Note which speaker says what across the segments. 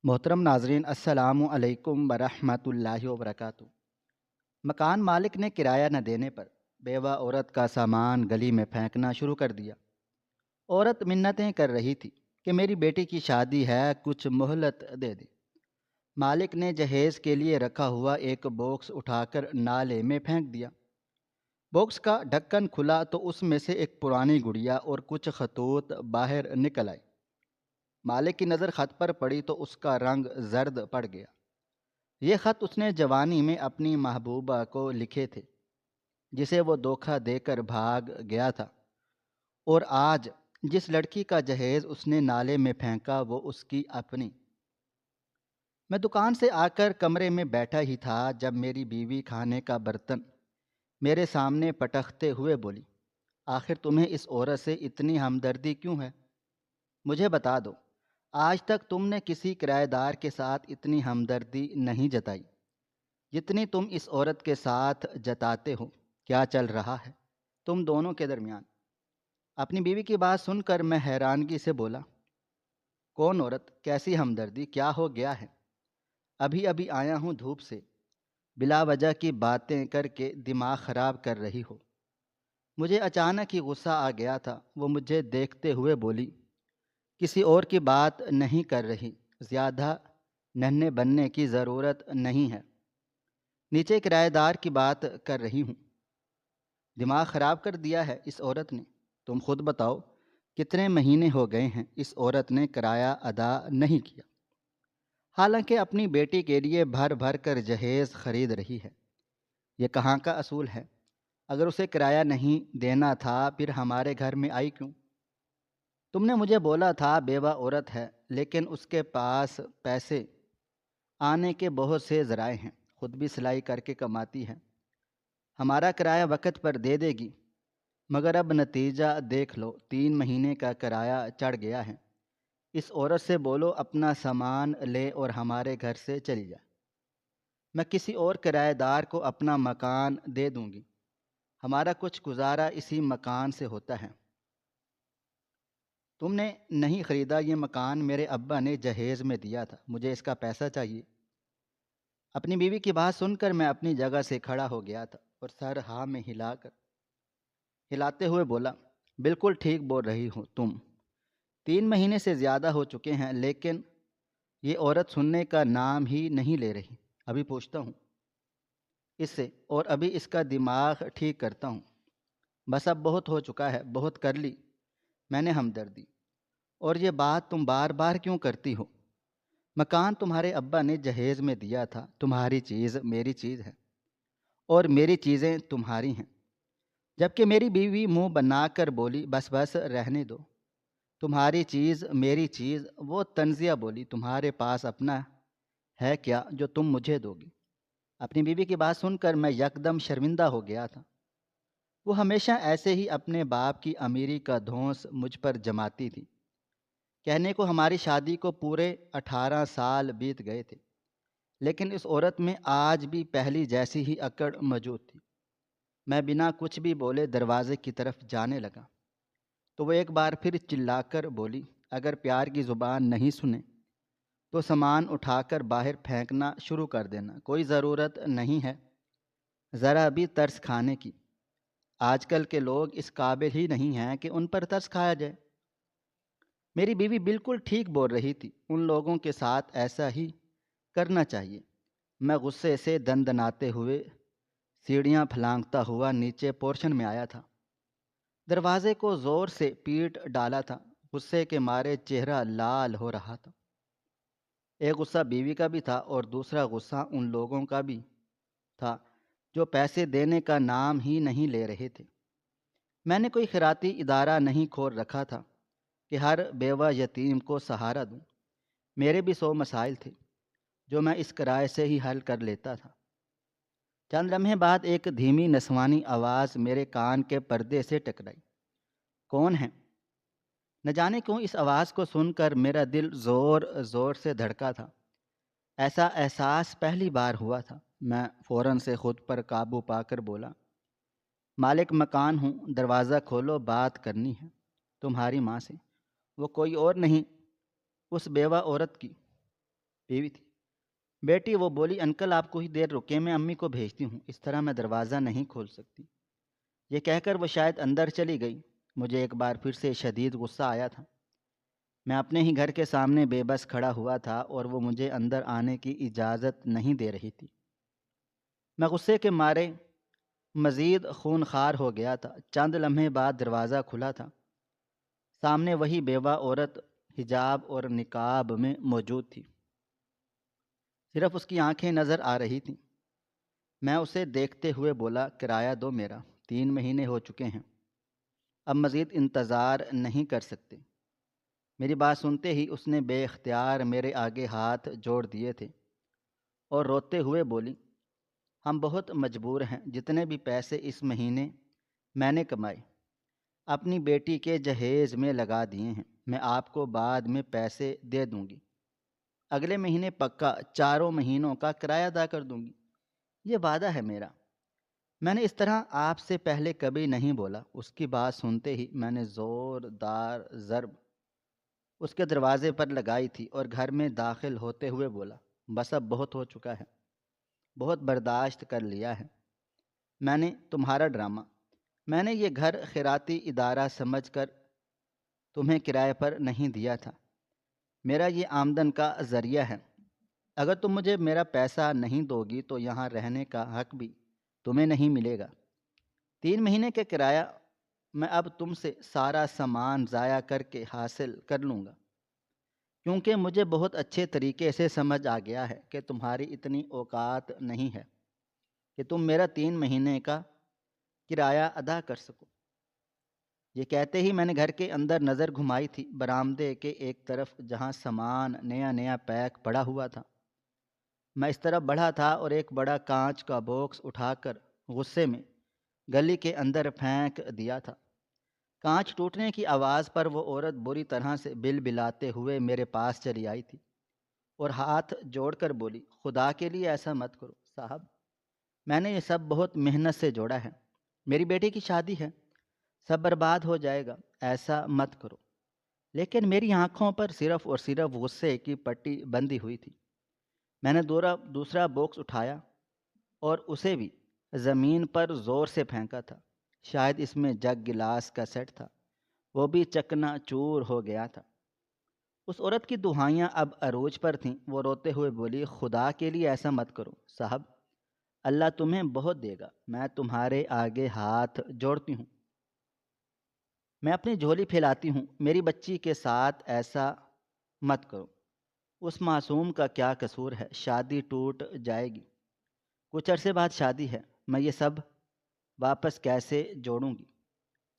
Speaker 1: محترم ناظرین، السلام علیکم ورحمۃ اللہ وبرکاتہ۔ مکان مالک نے کرایہ نہ دینے پر بیوہ عورت کا سامان گلی میں پھینکنا شروع کر دیا۔ عورت منتیں کر رہی تھی کہ میری بیٹی کی شادی ہے، کچھ مہلت دے دے۔ مالک نے جہیز کے لیے رکھا ہوا ایک باکس اٹھا کر نالے میں پھینک دیا۔ باکس کا ڈھکن کھلا تو اس میں سے ایک پرانی گڑیا اور کچھ خطوط باہر نکل آئے۔ مالک کی نظر خط پر پڑی تو اس کا رنگ زرد پڑ گیا۔ یہ خط اس نے جوانی میں اپنی محبوبہ کو لکھے تھے، جسے وہ دھوکہ دے کر بھاگ گیا تھا، اور آج جس لڑکی کا جہیز اس نے نالے میں پھینکا وہ اس کی اپنی۔ میں دکان سے آ کر کمرے میں بیٹھا ہی تھا جب میری بیوی کھانے کا برتن میرے سامنے پٹختے ہوئے بولی، آخر تمہیں اس عورت سے اتنی ہمدردی کیوں ہے؟ مجھے بتا دو، آج تک تم نے کسی کرایہ دار کے ساتھ اتنی ہمدردی نہیں جتائی جتنی تم اس عورت کے ساتھ جتاتے ہو۔ کیا چل رہا ہے تم دونوں کے درمیان؟ اپنی بیوی کی بات سن کر میں حیرانگی سے بولا، کون عورت؟ کیسی ہمدردی؟ کیا ہو گیا ہے؟ ابھی ابھی آیا ہوں دھوپ سے، بلا وجہ کی باتیں کر کے دماغ خراب کر رہی ہو۔ مجھے اچانک ہی غصہ آ گیا تھا۔ وہ مجھے دیکھتے ہوئے بولی، کسی اور کی بات نہیں کر رہی، زیادہ ننھے بننے کی ضرورت نہیں ہے، نیچے کرایہ دار کی بات کر رہی ہوں۔ دماغ خراب کر دیا ہے اس عورت نے۔ تم خود بتاؤ، کتنے مہینے ہو گئے ہیں اس عورت نے کرایہ ادا نہیں کیا، حالانکہ اپنی بیٹی کے لیے بھر بھر کر جہیز خرید رہی ہے۔ یہ کہاں کا اصول ہے؟ اگر اسے کرایہ نہیں دینا تھا پھر ہمارے گھر میں آئی کیوں؟ تم نے مجھے بولا تھا بیوہ عورت ہے، لیکن اس کے پاس پیسے آنے کے بہت سے ذرائع ہیں، خود بھی سلائی کر کے کماتی ہے، ہمارا کرایہ وقت پر دے دے گی۔ مگر اب نتیجہ دیکھ لو، 3 مہینے کا کرایہ چڑھ گیا ہے۔ اس عورت سے بولو اپنا سامان لے اور ہمارے گھر سے چلی جائے، میں کسی اور کرایہ دار کو اپنا مکان دے دوں گی، ہمارا کچھ گزارا اسی مکان سے ہوتا ہے۔ تم نے نہیں خریدا یہ مکان، میرے ابا نے جہیز میں دیا تھا، مجھے اس کا پیسہ چاہیے۔ اپنی بیوی کی بات سن کر میں اپنی جگہ سے کھڑا ہو گیا تھا اور سر ہاں میں ہلاتے ہوئے بولا، بالکل ٹھیک بول رہی ہو تم، 3 مہینے سے زیادہ ہو چکے ہیں، لیکن یہ عورت سننے کا نام ہی نہیں لے رہی۔ ابھی پوچھتا ہوں اس سے، اور ابھی اس کا دماغ ٹھیک کرتا ہوں۔ بس اب بہت ہو چکا ہے، بہت کر لی میں نے ہمدردی، اور یہ بات تم بار بار کیوں کرتی ہو؟ مکان تمہارے ابا نے جہیز میں دیا تھا، تمہاری چیز میری چیز ہے اور میری چیزیں تمہاری ہیں۔ جبکہ میری بیوی منہ بنا کر بولی، بس بس رہنے دو، تمہاری چیز میری چیز۔ وہ طنزیہ بولی، تمہارے پاس اپنا ہے کیا جو تم مجھے دو گی؟ اپنی بیوی کی بات سن کر میں یکدم شرمندہ ہو گیا تھا۔ وہ ہمیشہ ایسے ہی اپنے باپ کی امیری کا دھونس مجھ پر جماتی تھی۔ کہنے کو ہماری شادی کو پورے 18 سال بیت گئے تھے، لیکن اس عورت میں آج بھی پہلی جیسی ہی اکڑ موجود تھی۔ میں بنا کچھ بھی بولے دروازے کی طرف جانے لگا تو وہ ایک بار پھر چلا کر بولی، اگر پیار کی زبان نہیں سنے تو سامان اٹھا کر باہر پھینکنا شروع کر دینا، کوئی ضرورت نہیں ہے ذرا بھی ترس کھانے کی۔ آج کل کے لوگ اس قابل ہی نہیں ہیں کہ ان پر ترس کھایا جائے۔ میری بیوی بالکل ٹھیک بول رہی تھی، ان لوگوں کے ساتھ ایسا ہی کرنا چاہیے۔ میں غصے سے دندناتے ہوئے سیڑھیاں پھلانگتا ہوا نیچے پورشن میں آیا تھا، دروازے کو زور سے پیٹ ڈالا تھا، غصے کے مارے چہرہ لال ہو رہا تھا۔ ایک غصہ بیوی کا بھی تھا اور دوسرا غصہ ان لوگوں کا بھی تھا جو پیسے دینے کا نام ہی نہیں لے رہے تھے۔ میں نے کوئی خیراتی ادارہ نہیں کھول رکھا تھا کہ ہر بیوہ یتیم کو سہارا دوں، میرے بھی 100 مسائل تھے جو میں اس کرائے سے ہی حل کر لیتا تھا۔ چند لمحے بعد ایک دھیمی نسوانی آواز میرے کان کے پردے سے ٹکرائی، کون ہے؟ نہ جانے کیوں اس آواز کو سن کر میرا دل زور زور سے دھڑکا تھا۔ ایسا احساس پہلی بار ہوا تھا۔ میں فوراً سے خود پر قابو پا کر بولا، مالک مکان ہوں، دروازہ کھولو، بات کرنی ہے تمہاری ماں سے، وہ کوئی اور نہیں، اس بیوہ عورت کی۔ بیوی تھی۔ بیٹی، وہ بولی، انکل آپ کچھ دیر رکے، میں امی کو بھیجتی ہوں، اس طرح میں دروازہ نہیں کھول سکتی۔ یہ کہہ کر وہ شاید اندر چلی گئی۔ مجھے ایک بار پھر سے شدید غصہ آیا تھا۔ میں اپنے ہی گھر کے سامنے بے بس کھڑا ہوا تھا اور وہ مجھے اندر آنے کی اجازت نہیں دے رہی تھی۔ میں غصے کے مارے مزید خون خوار ہو گیا تھا۔ چند لمحے بعد دروازہ کھلا تھا۔ سامنے وہی بیوہ عورت حجاب اور نقاب میں موجود تھی۔ صرف اس کی آنکھیں نظر آ رہی تھیں۔ میں اسے دیکھتے ہوئے بولا، کرایہ دو میرا، 3 مہینے ہو چکے ہیں، اب مزید انتظار نہیں کر سکتے۔ میری بات سنتے ہی اس نے بے اختیار میرے آگے ہاتھ جوڑ دیے تھے اور روتے ہوئے بولی، ہم بہت مجبور ہیں، جتنے بھی پیسے اس مہینے میں نے کمائے اپنی بیٹی کے جہیز میں لگا دیے ہیں، میں آپ کو بعد میں پیسے دے دوں گی، اگلے مہینے پکا 4 مہینوں کا کرایہ ادا کر دوں گی، یہ وعدہ ہے میرا۔ میں نے اس طرح آپ سے پہلے کبھی نہیں بولا۔ اس کی بات سنتے ہی میں نے زوردار ضرب اس کے دروازے پر لگائی تھی اور گھر میں داخل ہوتے ہوئے بولا، بس اب بہت ہو چکا ہے، بہت برداشت کر لیا ہے میں نے تمہارا ڈرامہ۔ میں نے یہ گھر خیراتی ادارہ سمجھ کر تمہیں کرائے پر نہیں دیا تھا، میرا یہ آمدن کا ذریعہ ہے۔ اگر تم مجھے میرا پیسہ نہیں دو گی تو یہاں رہنے کا حق بھی تمہیں نہیں ملے گا۔ 3 مہینے کا کرایہ میں اب تم سے سارا سامان ضائع کر کے حاصل کر لوں گا، کیونکہ مجھے بہت اچھے طریقے سے سمجھ آ گیا ہے کہ تمہاری اتنی اوقات نہیں ہے کہ تم میرا 3 مہینے کا کرایہ ادا کر سکو۔ یہ کہتے ہی میں نے گھر کے اندر نظر گھمائی تھی، برآمدے کے ایک طرف جہاں سامان نیا نیا پیک پڑا ہوا تھا۔ میں اس طرف بڑھا تھا اور ایک بڑا کانچ کا باکس اٹھا کر غصے میں گلی کے اندر پھینک دیا تھا۔ کانچ ٹوٹنے کی آواز پر وہ عورت بری طرح سے بل بلاتے ہوئے میرے پاس چلی آئی تھی اور ہاتھ جوڑ کر بولی، خدا کے لیے ایسا مت کرو صاحب، میں نے یہ سب بہت محنت سے جوڑا ہے، میری بیٹی کی شادی ہے، سب برباد ہو جائے گا، ایسا مت کرو۔ لیکن میری آنکھوں پر صرف اور صرف غصے کی پٹی بندھی ہوئی تھی۔ میں نے دوسرا باکس اٹھایا اور اسے بھی زمین پر زور سے پھینکا تھا۔ شاید اس میں جگ گلاس کا سیٹ تھا، وہ بھی چکنا چور ہو گیا تھا۔ اس عورت کی دہائیاں اب عروج پر تھیں۔ وہ روتے ہوئے بولی، خدا کے لیے ایسا مت کرو صاحب، اللہ تمہیں بہت دے گا، میں تمہارے آگے ہاتھ جوڑتی ہوں، میں اپنی جھولی پھیلاتی ہوں، میری بچی کے ساتھ ایسا مت کرو، اس معصوم کا کیا قصور ہے، شادی ٹوٹ جائے گی، کچھ عرصے بعد شادی ہے، میں یہ سب واپس کیسے جوڑوں گی؟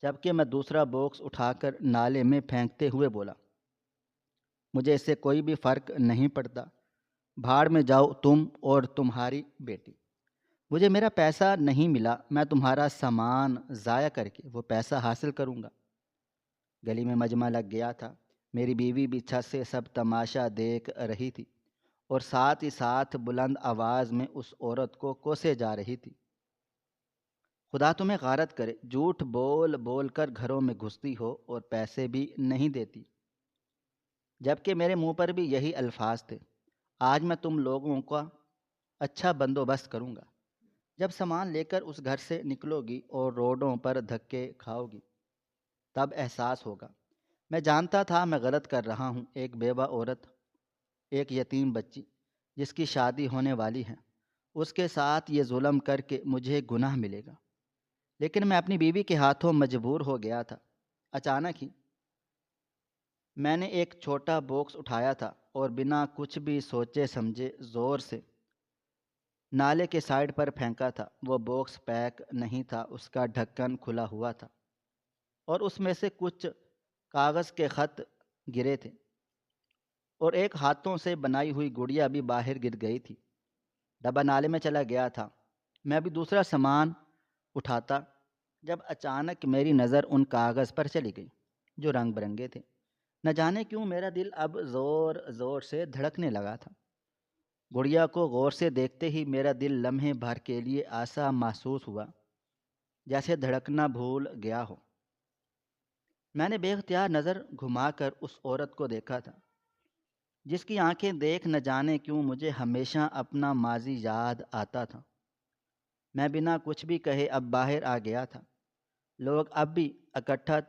Speaker 1: جبکہ میں دوسرا باکس اٹھا کر نالے میں پھینکتے ہوئے بولا، مجھے اس سے کوئی بھی فرق نہیں پڑتا، بھاڑ میں جاؤ تم اور تمہاری بیٹی، مجھے میرا پیسہ نہیں ملا، میں تمہارا سامان ضائع کر کے وہ پیسہ حاصل کروں گا۔ گلی میں مجمع لگ گیا تھا۔ میری بیوی بھی چھت سے سب تماشا دیکھ رہی تھی اور ساتھ ہی ساتھ بلند آواز میں اس عورت کو کوسے جا رہی تھی، خدا تمہیں غارت کرے، جھوٹ بول بول کر گھروں میں گھستی ہو اور پیسے بھی نہیں دیتی۔ جبکہ میرے منہ پر بھی یہی الفاظ تھے، آج میں تم لوگوں کا اچھا بندوبست کروں گا، جب سامان لے کر اس گھر سے نکلو گی اور روڈوں پر دھکے کھاؤ گی تب احساس ہوگا۔ میں جانتا تھا میں غلط کر رہا ہوں، ایک بیوہ عورت، ایک یتیم بچی جس کی شادی ہونے والی ہے، اس کے ساتھ یہ ظلم کر کے مجھے گناہ ملے گا، لیکن میں اپنی بیوی کے ہاتھوں مجبور ہو گیا تھا۔ اچانک ہی میں نے ایک چھوٹا باکس اٹھایا تھا اور بنا کچھ بھی سوچے سمجھے زور سے نالے کے سائڈ پر پھینکا تھا۔ وہ باکس پیک نہیں تھا، اس کا ڈھکن کھلا ہوا تھا اور اس میں سے کچھ کاغذ کے خط گرے تھے اور ایک ہاتھوں سے بنائی ہوئی گڑیا بھی باہر گر گئی تھی۔ ڈبہ نالے میں چلا گیا تھا۔ میں ابھی دوسرا سامان اٹھاتا جب اچانک میری نظر ان کاغذ پر چلی گئی جو رنگ برنگے تھے۔ نہ جانے کیوں میرا دل اب زور زور سے دھڑکنے لگا تھا۔ گڑیا کو غور سے دیکھتے ہی میرا دل لمحے بھر کے لیے ایسا محسوس ہوا جیسے دھڑکنا بھول گیا ہو۔ میں نے بے اختیار نظر گھما کر اس عورت کو دیکھا تھا جس کی آنکھیں دیکھ نہ جانے کیوں مجھے ہمیشہ اپنا ماضی یاد آتا تھا۔ میں بنا کچھ بھی کہے اب باہر آ گیا تھا۔ لوگ اب بھی اکٹھا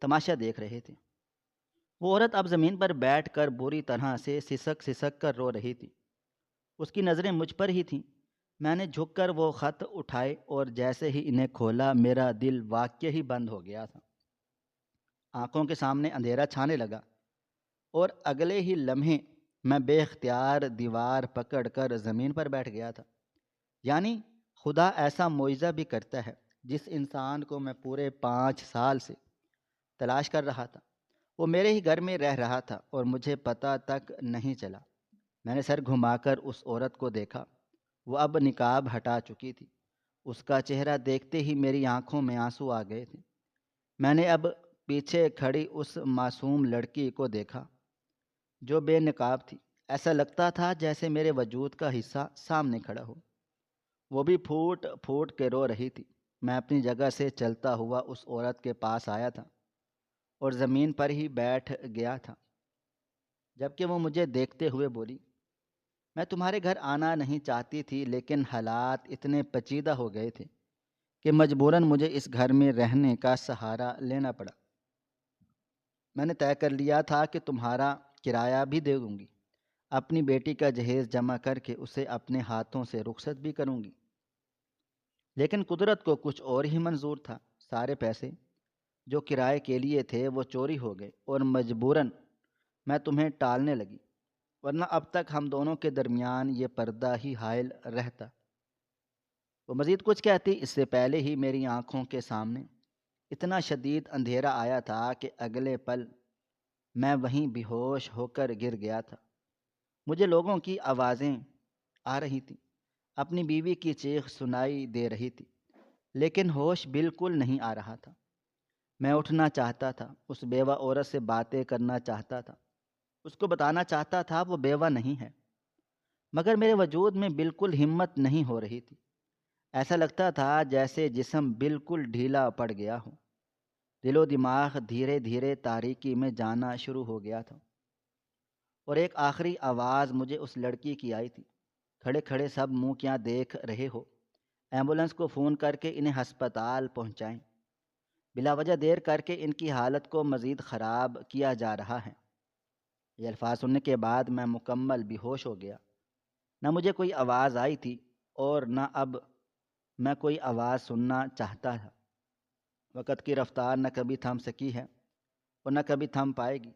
Speaker 1: تماشا دیکھ رہے تھے۔ وہ عورت اب زمین پر بیٹھ کر بری طرح سے سسک سسک کر رو رہی تھی۔ اس کی نظریں مجھ پر ہی تھیں۔ میں نے جھک کر وہ خط اٹھائے اور جیسے ہی انہیں کھولا میرا دل واقعی ہی بند ہو گیا تھا۔ آنکھوں کے سامنے اندھیرا چھانے لگا اور اگلے ہی لمحے میں بے اختیار دیوار پکڑ کر زمین پر بیٹھ گیا تھا۔ یعنی خدا ایسا معجزہ بھی کرتا ہے۔ جس انسان کو میں پورے 5 سال سے تلاش کر رہا تھا وہ میرے ہی گھر میں رہ رہا تھا اور مجھے پتہ تک نہیں چلا۔ میں نے سر گھما کر اس عورت کو دیکھا۔ وہ اب نقاب ہٹا چکی تھی۔ اس کا چہرہ دیکھتے ہی میری آنکھوں میں آنسو آ گئے تھے۔ میں نے اب پیچھے کھڑی اس معصوم لڑکی کو دیکھا جو بے نقاب تھی۔ ایسا لگتا تھا جیسے میرے وجود کا حصہ سامنے کھڑا ہو۔ وہ بھی پھوٹ پھوٹ کے رو رہی تھی۔ میں اپنی جگہ سے چلتا ہوا اس عورت کے پاس آیا تھا اور زمین پر ہی بیٹھ گیا تھا، جبکہ وہ مجھے دیکھتے ہوئے بولی، میں تمہارے گھر آنا نہیں چاہتی تھی لیکن حالات اتنے پیچیدہ ہو گئے تھے کہ مجبوراً مجھے اس گھر میں رہنے کا سہارا لینا پڑا۔ میں نے طے کر لیا تھا کہ تمہارا کرایہ بھی دے دوں گی، اپنی بیٹی کا جہیز جمع کر کے اسے اپنے ہاتھوں سے رخصت بھی کروں گی۔ لیکن قدرت کو کچھ اور ہی منظور تھا۔ سارے پیسے جو کرائے کے لیے تھے وہ چوری ہو گئے اور مجبوراً میں تمہیں ٹالنے لگی، ورنہ اب تک ہم دونوں کے درمیان یہ پردہ ہی حائل رہتا۔ وہ مزید کچھ کہتی اس سے پہلے ہی میری آنکھوں کے سامنے اتنا شدید اندھیرا آیا تھا کہ اگلے پل میں وہیں بے ہوش ہو کر گر گیا تھا۔ مجھے لوگوں کی آوازیں آ رہی تھیں، اپنی بیوی کی چیخ سنائی دے رہی تھی، لیکن ہوش بالکل نہیں آ رہا تھا۔ میں اٹھنا چاہتا تھا، اس بیوہ عورت سے باتیں کرنا چاہتا تھا، اس کو بتانا چاہتا تھا وہ بیوہ نہیں ہے، مگر میرے وجود میں بالکل ہمت نہیں ہو رہی تھی۔ ایسا لگتا تھا جیسے جسم بالکل ڈھیلا پڑ گیا ہو۔ دل و دماغ دھیرے دھیرے تاریکی میں جانا شروع ہو گیا تھا، اور ایک آخری آواز مجھے اس لڑکی کی آئی تھی، کھڑے کھڑے سب منہ کیا دیکھ رہے ہو، ایمبولنس کو فون کر کے انہیں ہسپتال پہنچائیں، بلا وجہ دیر کر کے ان کی حالت کو مزید خراب کیا جا رہا ہے۔ یہ الفاظ سننے کے بعد میں مکمل بے ہوش ہو گیا۔ نہ مجھے کوئی آواز آئی تھی اور نہ اب میں کوئی آواز سننا چاہتا تھا۔ وقت کی رفتار نہ کبھی تھم سکی ہے اور نہ کبھی تھم پائے گی۔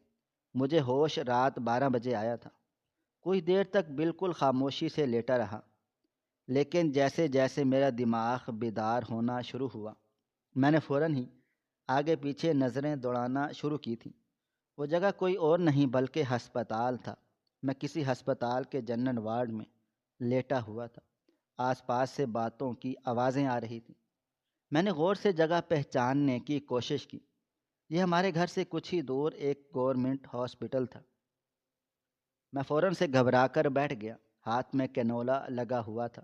Speaker 1: مجھے ہوش رات 12 بجے آیا تھا۔ کچھ دیر تک بالکل خاموشی سے لیٹا رہا، لیکن جیسے جیسے میرا دماغ بیدار ہونا شروع ہوا میں نے فوراً ہی آگے پیچھے نظریں دوڑانا شروع کی تھیں۔ وہ جگہ کوئی اور نہیں بلکہ ہسپتال تھا۔ میں کسی ہسپتال کے جنرل وارڈ میں لیٹا ہوا تھا۔ آس پاس سے باتوں کی آوازیں آ رہی تھیں۔ میں نے غور سے جگہ پہچاننے کی کوشش کی۔ یہ ہمارے گھر سے کچھ ہی دور ایک گورنمنٹ ہاسپٹل تھا۔ میں فوراً سے گھبرا کر بیٹھ گیا۔ ہاتھ میں کینولا لگا ہوا تھا۔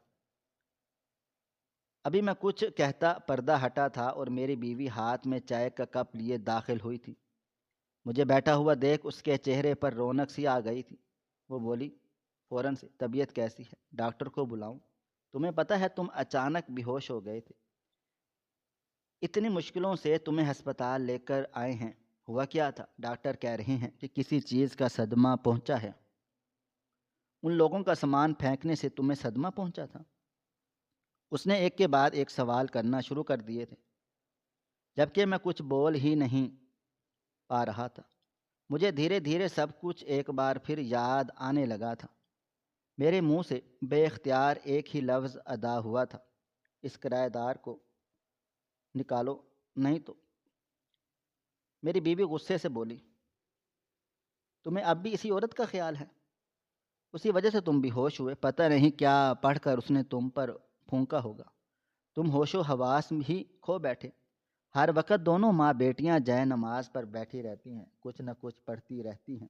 Speaker 1: ابھی میں کچھ کہتا پردہ ہٹا تھا اور میری بیوی ہاتھ میں چائے کا کپ لیے داخل ہوئی تھی۔ مجھے بیٹھا ہوا دیکھ اس کے چہرے پر رونق سی آ گئی تھی۔ وہ بولی فوراً سے، طبیعت کیسی ہے؟ ڈاکٹر کو بلاؤں؟ تمہیں پتہ ہے تم اچانک بے ہوش ہو گئے تھے، اتنی مشکلوں سے تمہیں ہسپتال لے کر آئے ہیں۔ ہوا کیا تھا؟ ڈاکٹر کہہ رہے ہیں کہ کسی چیز کا صدمہ پہنچا ہے۔ ان لوگوں کا سامان پھینکنے سے تمہیں صدمہ پہنچا تھا؟ اس نے ایک کے بعد ایک سوال کرنا شروع کر دیے تھے، جبکہ میں کچھ بول ہی نہیں پا رہا تھا۔ مجھے دھیرے دھیرے سب کچھ ایک بار پھر یاد آنے لگا تھا۔ میرے منہ سے بے اختیار ایک ہی لفظ ادا ہوا تھا، اس کرایہ دار کو نکالو نہیں تو۔ میری بیوی غصے سے بولی، تمہیں اب بھی اسی عورت کا خیال ہے؟ اسی وجہ سے تم بے ہوش ہوئے۔ پتہ نہیں کیا پڑھ کر اس نے تم پر پھونکا ہوگا، تم ہوش و حواس ہی کھو بیٹھے۔ ہر وقت دونوں ماں بیٹیاں جائے نماز پر بیٹھی رہتی ہیں، کچھ نہ کچھ پڑھتی رہتی ہیں،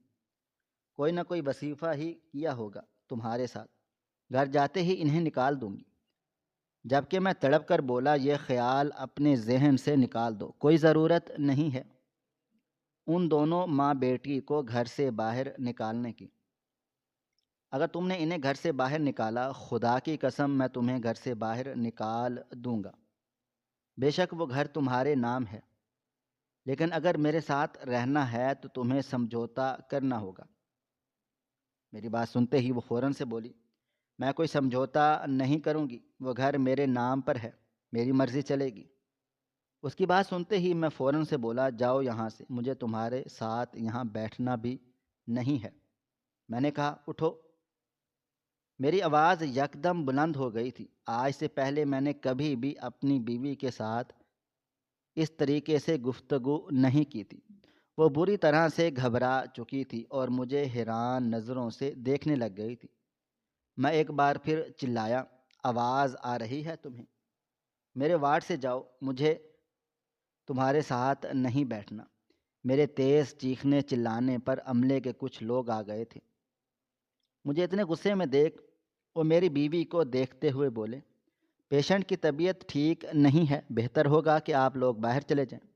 Speaker 1: کوئی نہ کوئی وظیفہ ہی کیا ہوگا تمہارے ساتھ۔ گھر جاتے ہی انہیں نکال دوں گی۔ جبکہ میں تڑپ کر بولا، یہ خیال اپنے ذہن سے نکال دو، کوئی ضرورت نہیں ہے۔ ان دونوں ماں بیٹی کو گھر سے باہر نکالنے کی۔ اگر تم نے انہیں گھر سے باہر نکالا، خدا کی قسم میں تمہیں گھر سے باہر نکال دوں گا۔ بے شک وہ گھر تمہارے نام ہے، لیکن اگر میرے ساتھ رہنا ہے تو تمہیں سمجھوتا کرنا ہوگا۔ میری بات سنتے ہی وہ فوراً سے بولی، میں کوئی سمجھوتا نہیں کروں گی، وہ گھر میرے نام پر ہے، میری مرضی چلے گی۔ اس کی بات سنتے ہی میں فوراً سے بولا، جاؤ یہاں سے، مجھے تمہارے ساتھ یہاں بیٹھنا بھی نہیں ہے۔ میں نے کہا، اٹھو۔ میری آواز یکدم بلند ہو گئی تھی۔ آج سے پہلے میں نے کبھی بھی اپنی بیوی کے ساتھ اس طریقے سے گفتگو نہیں کی تھی۔ وہ بری طرح سے گھبرا چکی تھی اور مجھے حیران نظروں سے دیکھنے لگ گئی تھی۔ میں ایک بار پھر چلایا، آواز آ رہی ہے تمہیں؟ میرے وارڈ سے جاؤ، مجھے تمہارے ساتھ نہیں بیٹھنا۔ میرے تیز چیخنے چلانے پر عملے کے کچھ لوگ آ گئے تھے۔ مجھے اتنے غصے میں دیکھ وہ میری بیوی کو دیکھتے ہوئے بولے، پیشنٹ کی طبیعت ٹھیک نہیں ہے، بہتر ہوگا کہ آپ لوگ باہر چلے جائیں۔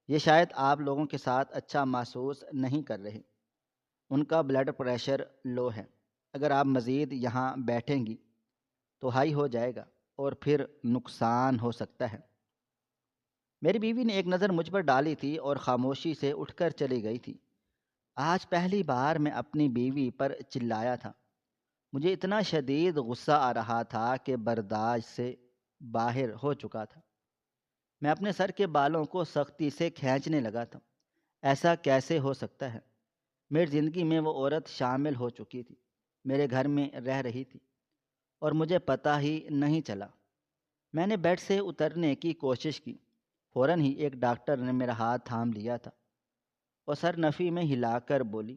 Speaker 1: یہ شاید آپ لوگوں کے ساتھ اچھا محسوس نہیں کر رہے۔ ان کا بلڈ پریشر لو ہے، اگر آپ مزید یہاں بیٹھیں گی تو ہائی ہو جائے گا اور پھر نقصان ہو سکتا ہے۔ میری بیوی نے ایک نظر مجھ پر ڈالی تھی اور خاموشی سے اٹھ کر چلی گئی تھی۔ آج پہلی بار میں اپنی بیوی پر چلایا تھا۔ مجھے اتنا شدید غصہ آ رہا تھا کہ برداشت سے باہر ہو چکا تھا۔ میں اپنے سر کے بالوں کو سختی سے کھینچنے لگا تھا۔ ایسا کیسے ہو سکتا ہے؟ میری زندگی میں وہ عورت شامل ہو چکی تھی، میرے گھر میں رہ رہی تھی اور مجھے پتہ ہی نہیں چلا۔ میں نے بیڈ سے اترنے کی کوشش کی، فوراً ہی ایک ڈاکٹر نے میرا ہاتھ تھام لیا تھا اور سر نفی میں ہلا کر بولی،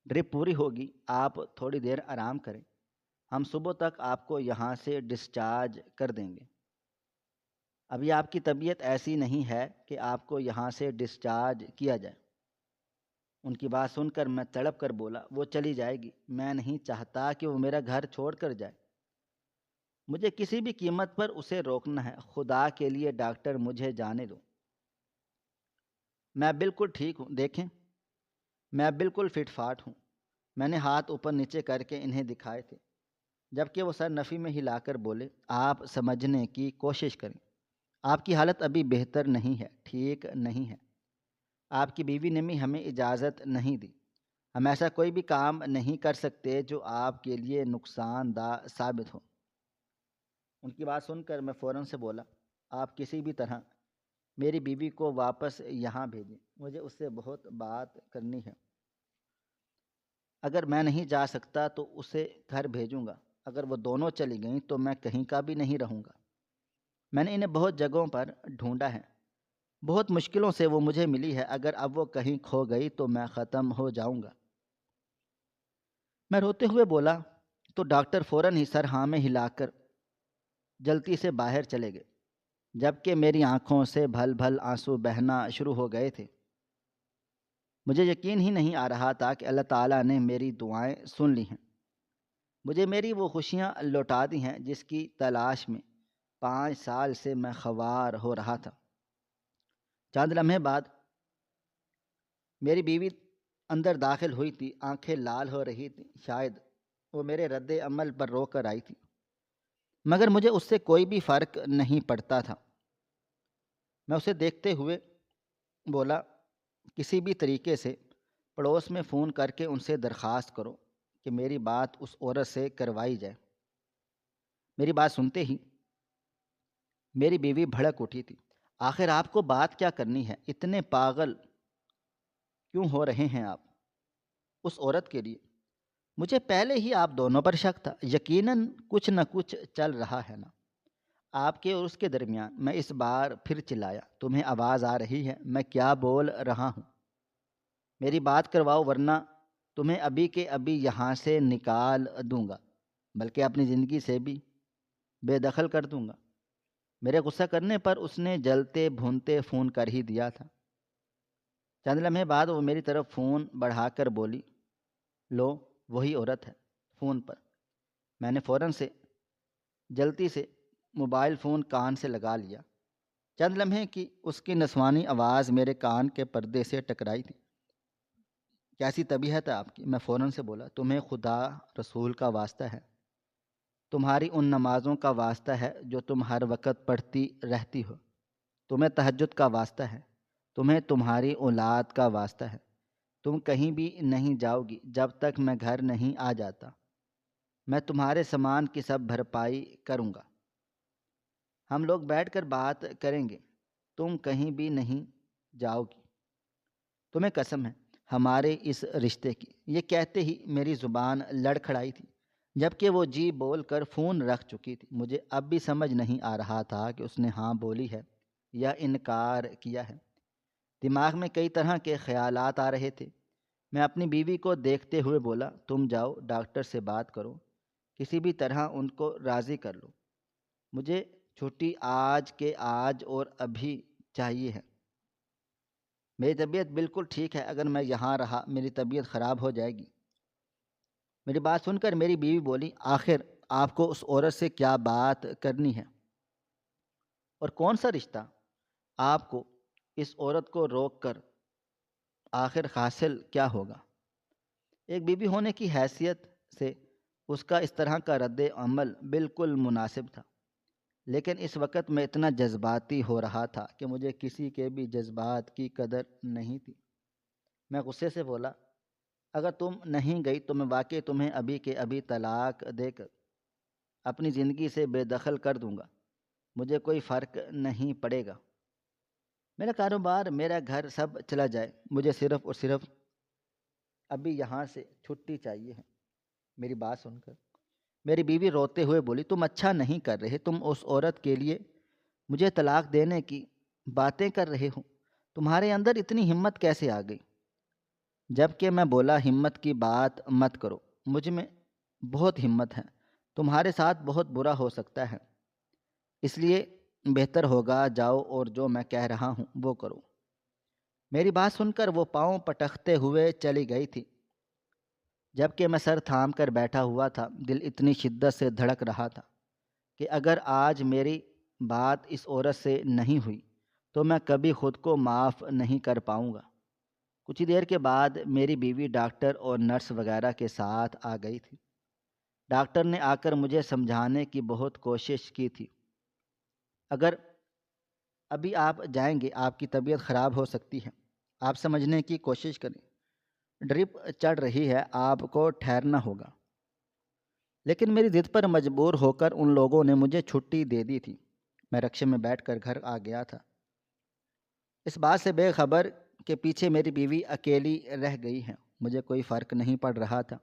Speaker 1: ڈرپ پوری ہوگی، آپ تھوڑی دیر آرام کریں، ہم صبح تک آپ کو یہاں سے ڈسچارج کر دیں گے۔ ابھی آپ کی طبیعت ایسی نہیں ہے کہ آپ کو یہاں سے ڈسچارج کیا جائے۔ ان کی بات سن کر میں تڑپ کر بولا، وہ چلی جائے گی، میں نہیں چاہتا کہ وہ میرا گھر چھوڑ کر جائے۔ مجھے کسی بھی قیمت پر اسے روکنا ہے، خدا کے لیے ڈاکٹر مجھے جانے دو۔ میں بالکل ٹھیک ہوں، دیکھیں میں بالکل فٹ فاٹ ہوں۔ میں نے ہاتھ اوپر نیچے کر کے انہیں دکھائے تھے، جبکہ وہ سر نفی میں ہلا کر بولے، آپ سمجھنے کی کوشش کریں، آپ کی حالت ابھی بہتر نہیں ہے، ٹھیک نہیں ہے۔ آپ کی بیوی نے بھی ہمیں اجازت نہیں دی، ہم ایسا کوئی بھی کام نہیں کر سکتے جو آپ کے لیے نقصان دہ ثابت ہو۔ ان کی بات سن کر میں فوراً سے بولا، آپ کسی بھی طرح میری بیوی کو واپس یہاں بھیجیں، مجھے اس سے بہت بات کرنی ہے۔ اگر میں نہیں جا سکتا تو اسے گھر بھیجوں گا، اگر وہ دونوں چلی گئیں تو میں کہیں کا بھی نہیں رہوں گا۔ میں نے انہیں بہت جگہوں پر ڈھونڈا ہے، بہت مشکلوں سے وہ مجھے ملی ہے، اگر اب وہ کہیں کھو گئی تو میں ختم ہو جاؤں گا۔ میں روتے ہوئے بولا تو ڈاکٹر فوراً ہی سر ہاں میں ہلا کر جلدی سے باہر چلے گئے، جبکہ میری آنکھوں سے بھل بھل آنسو بہنا شروع ہو گئے تھے۔ مجھے یقین ہی نہیں آ رہا تھا کہ اللہ تعالیٰ نے میری دعائیں سن لی ہیں، مجھے میری وہ خوشیاں لوٹا دی ہیں جس کی تلاش میں 5 سال سے میں خوار ہو رہا تھا۔ چند لمحے بعد میری بیوی اندر داخل ہوئی تھی، آنکھیں لال ہو رہی تھیں، شاید وہ میرے رد عمل پر رو کر آئی تھی، مگر مجھے اس سے کوئی بھی فرق نہیں پڑتا تھا۔ میں اسے دیکھتے ہوئے بولا، کسی بھی طریقے سے پڑوس میں فون کر کے ان سے درخواست کرو کہ میری بات اس عورت سے کروائی جائے۔ میری بات سنتے ہی میری بیوی بھڑک اٹھی تھی، آخر آپ کو بات کیا کرنی ہے؟ اتنے پاگل کیوں ہو رہے ہیں آپ اس عورت کے لیے؟ مجھے پہلے ہی آپ دونوں پر شک تھا، یقیناً کچھ نہ کچھ چل رہا ہے نا۔ آپ کے اور اس کے درمیان میں اس بار پھر چلایا، تمہیں آواز آ رہی ہے میں کیا بول رہا ہوں؟ میری بات کرواؤ ورنہ تمہیں ابھی کے ابھی یہاں سے نکال دوں گا، بلکہ اپنی زندگی سے بھی بے دخل کر دوں گا۔ میرے غصہ کرنے پر اس نے جلتے بھونتے فون کر ہی دیا تھا۔ چند لمحے بعد وہ میری طرف فون بڑھا کر بولی، لو وہی عورت ہے فون پر۔ میں نے فوراً سے جلدی سے موبائل فون کان سے لگا لیا۔ چند لمحے کی اس کی نسوانی آواز میرے کان کے پردے سے ٹکرائی تھی۔ کیسی طبیعت ہے آپ کی؟ میں فوراً سے بولا، تمہیں خدا رسول کا واسطہ ہے، تمہاری ان نمازوں کا واسطہ ہے جو تم ہر وقت پڑھتی رہتی ہو، تمہیں تہجد کا واسطہ ہے، تمہیں تمہاری اولاد کا واسطہ ہے، تم کہیں بھی نہیں جاؤ گی جب تک میں گھر نہیں آ جاتا، میں تمہارے سامان کی سب بھرپائی کروں گا، ہم لوگ بیٹھ کر بات کریں گے، تم کہیں بھی نہیں جاؤ گی، تمہیں قسم ہے ہمارے اس رشتے کی۔ یہ کہتے ہی میری زبان لڑکھڑائی تھی، جبکہ وہ جی بول کر فون رکھ چکی تھی۔ مجھے اب بھی سمجھ نہیں آ رہا تھا کہ اس نے ہاں بولی ہے یا انکار کیا ہے۔ دماغ میں کئی طرح کے خیالات آ رہے تھے۔ میں اپنی بیوی کو دیکھتے ہوئے بولا، تم جاؤ ڈاکٹر سے بات کرو، کسی بھی طرح ان کو راضی کر لو، مجھے چھٹی آج کے آج اور ابھی چاہیے ہے، میری طبیعت بالکل ٹھیک ہے، اگر میں یہاں رہا میری طبیعت خراب ہو جائے گی۔ میری بات سن کر میری بیوی بولی، آخر آپ کو اس عورت سے کیا بات کرنی ہے اور کون سا رشتہ؟ آپ کو اس عورت کو روک کر آخر حاصل کیا ہوگا؟ ایک بیوی ہونے کی حیثیت سے اس کا اس طرح کا رد عمل بالکل مناسب تھا، لیکن اس وقت میں اتنا جذباتی ہو رہا تھا کہ مجھے کسی کے بھی جذبات کی قدر نہیں تھی۔ میں غصے سے بولا، اگر تم نہیں گئی تو میں واقعی تمہیں ابھی کے ابھی طلاق دے کر اپنی زندگی سے بے دخل کر دوں گا، مجھے کوئی فرق نہیں پڑے گا، میرا کاروبار، میرا گھر سب چلا جائے، مجھے صرف اور صرف ابھی یہاں سے چھٹی چاہیے ہے۔ میری بات سن کر میری بیوی روتے ہوئے بولی، تم اچھا نہیں کر رہے، تم اس عورت کے لیے مجھے طلاق دینے کی باتیں کر رہے ہو، تمہارے اندر اتنی ہمت کیسے آ گئی؟ جبکہ میں بولا، ہمت کی بات مت کرو، مجھ میں بہت ہمت ہے، تمہارے ساتھ بہت برا ہو سکتا ہے، اس لیے بہتر ہوگا جاؤ اور جو میں کہہ رہا ہوں وہ کرو۔ میری بات سن کر وہ پاؤں پٹکتے ہوئے چلی گئی تھی، جبکہ میں سر تھام کر بیٹھا ہوا تھا، دل اتنی شدت سے دھڑک رہا تھا کہ اگر آج میری بات اس عورت سے نہیں ہوئی تو میں کبھی خود کو معاف نہیں کر پاؤں گا۔ کچھ ہی دیر کے بعد میری بیوی ڈاکٹر اور نرس وغیرہ کے ساتھ آ گئی تھی۔ ڈاکٹر نے آ کر مجھے سمجھانے کی بہت کوشش کی تھی، اگر ابھی آپ جائیں گے آپ کی طبیعت خراب ہو سکتی ہے، آپ سمجھنے کی کوشش کریں، ڈرپ چڑھ رہی ہے، آپ کو ٹھہرنا ہوگا۔ لیکن میری ضد پر مجبور ہو کر ان لوگوں نے مجھے چھٹی دے دی تھی۔ میں رکشے میں بیٹھ کر گھر آ گیا تھا، اس بات سے بے خبر کہ پیچھے میری بیوی اکیلی رہ گئی ہے۔ مجھے کوئی فرق نہیں پڑ رہا تھا،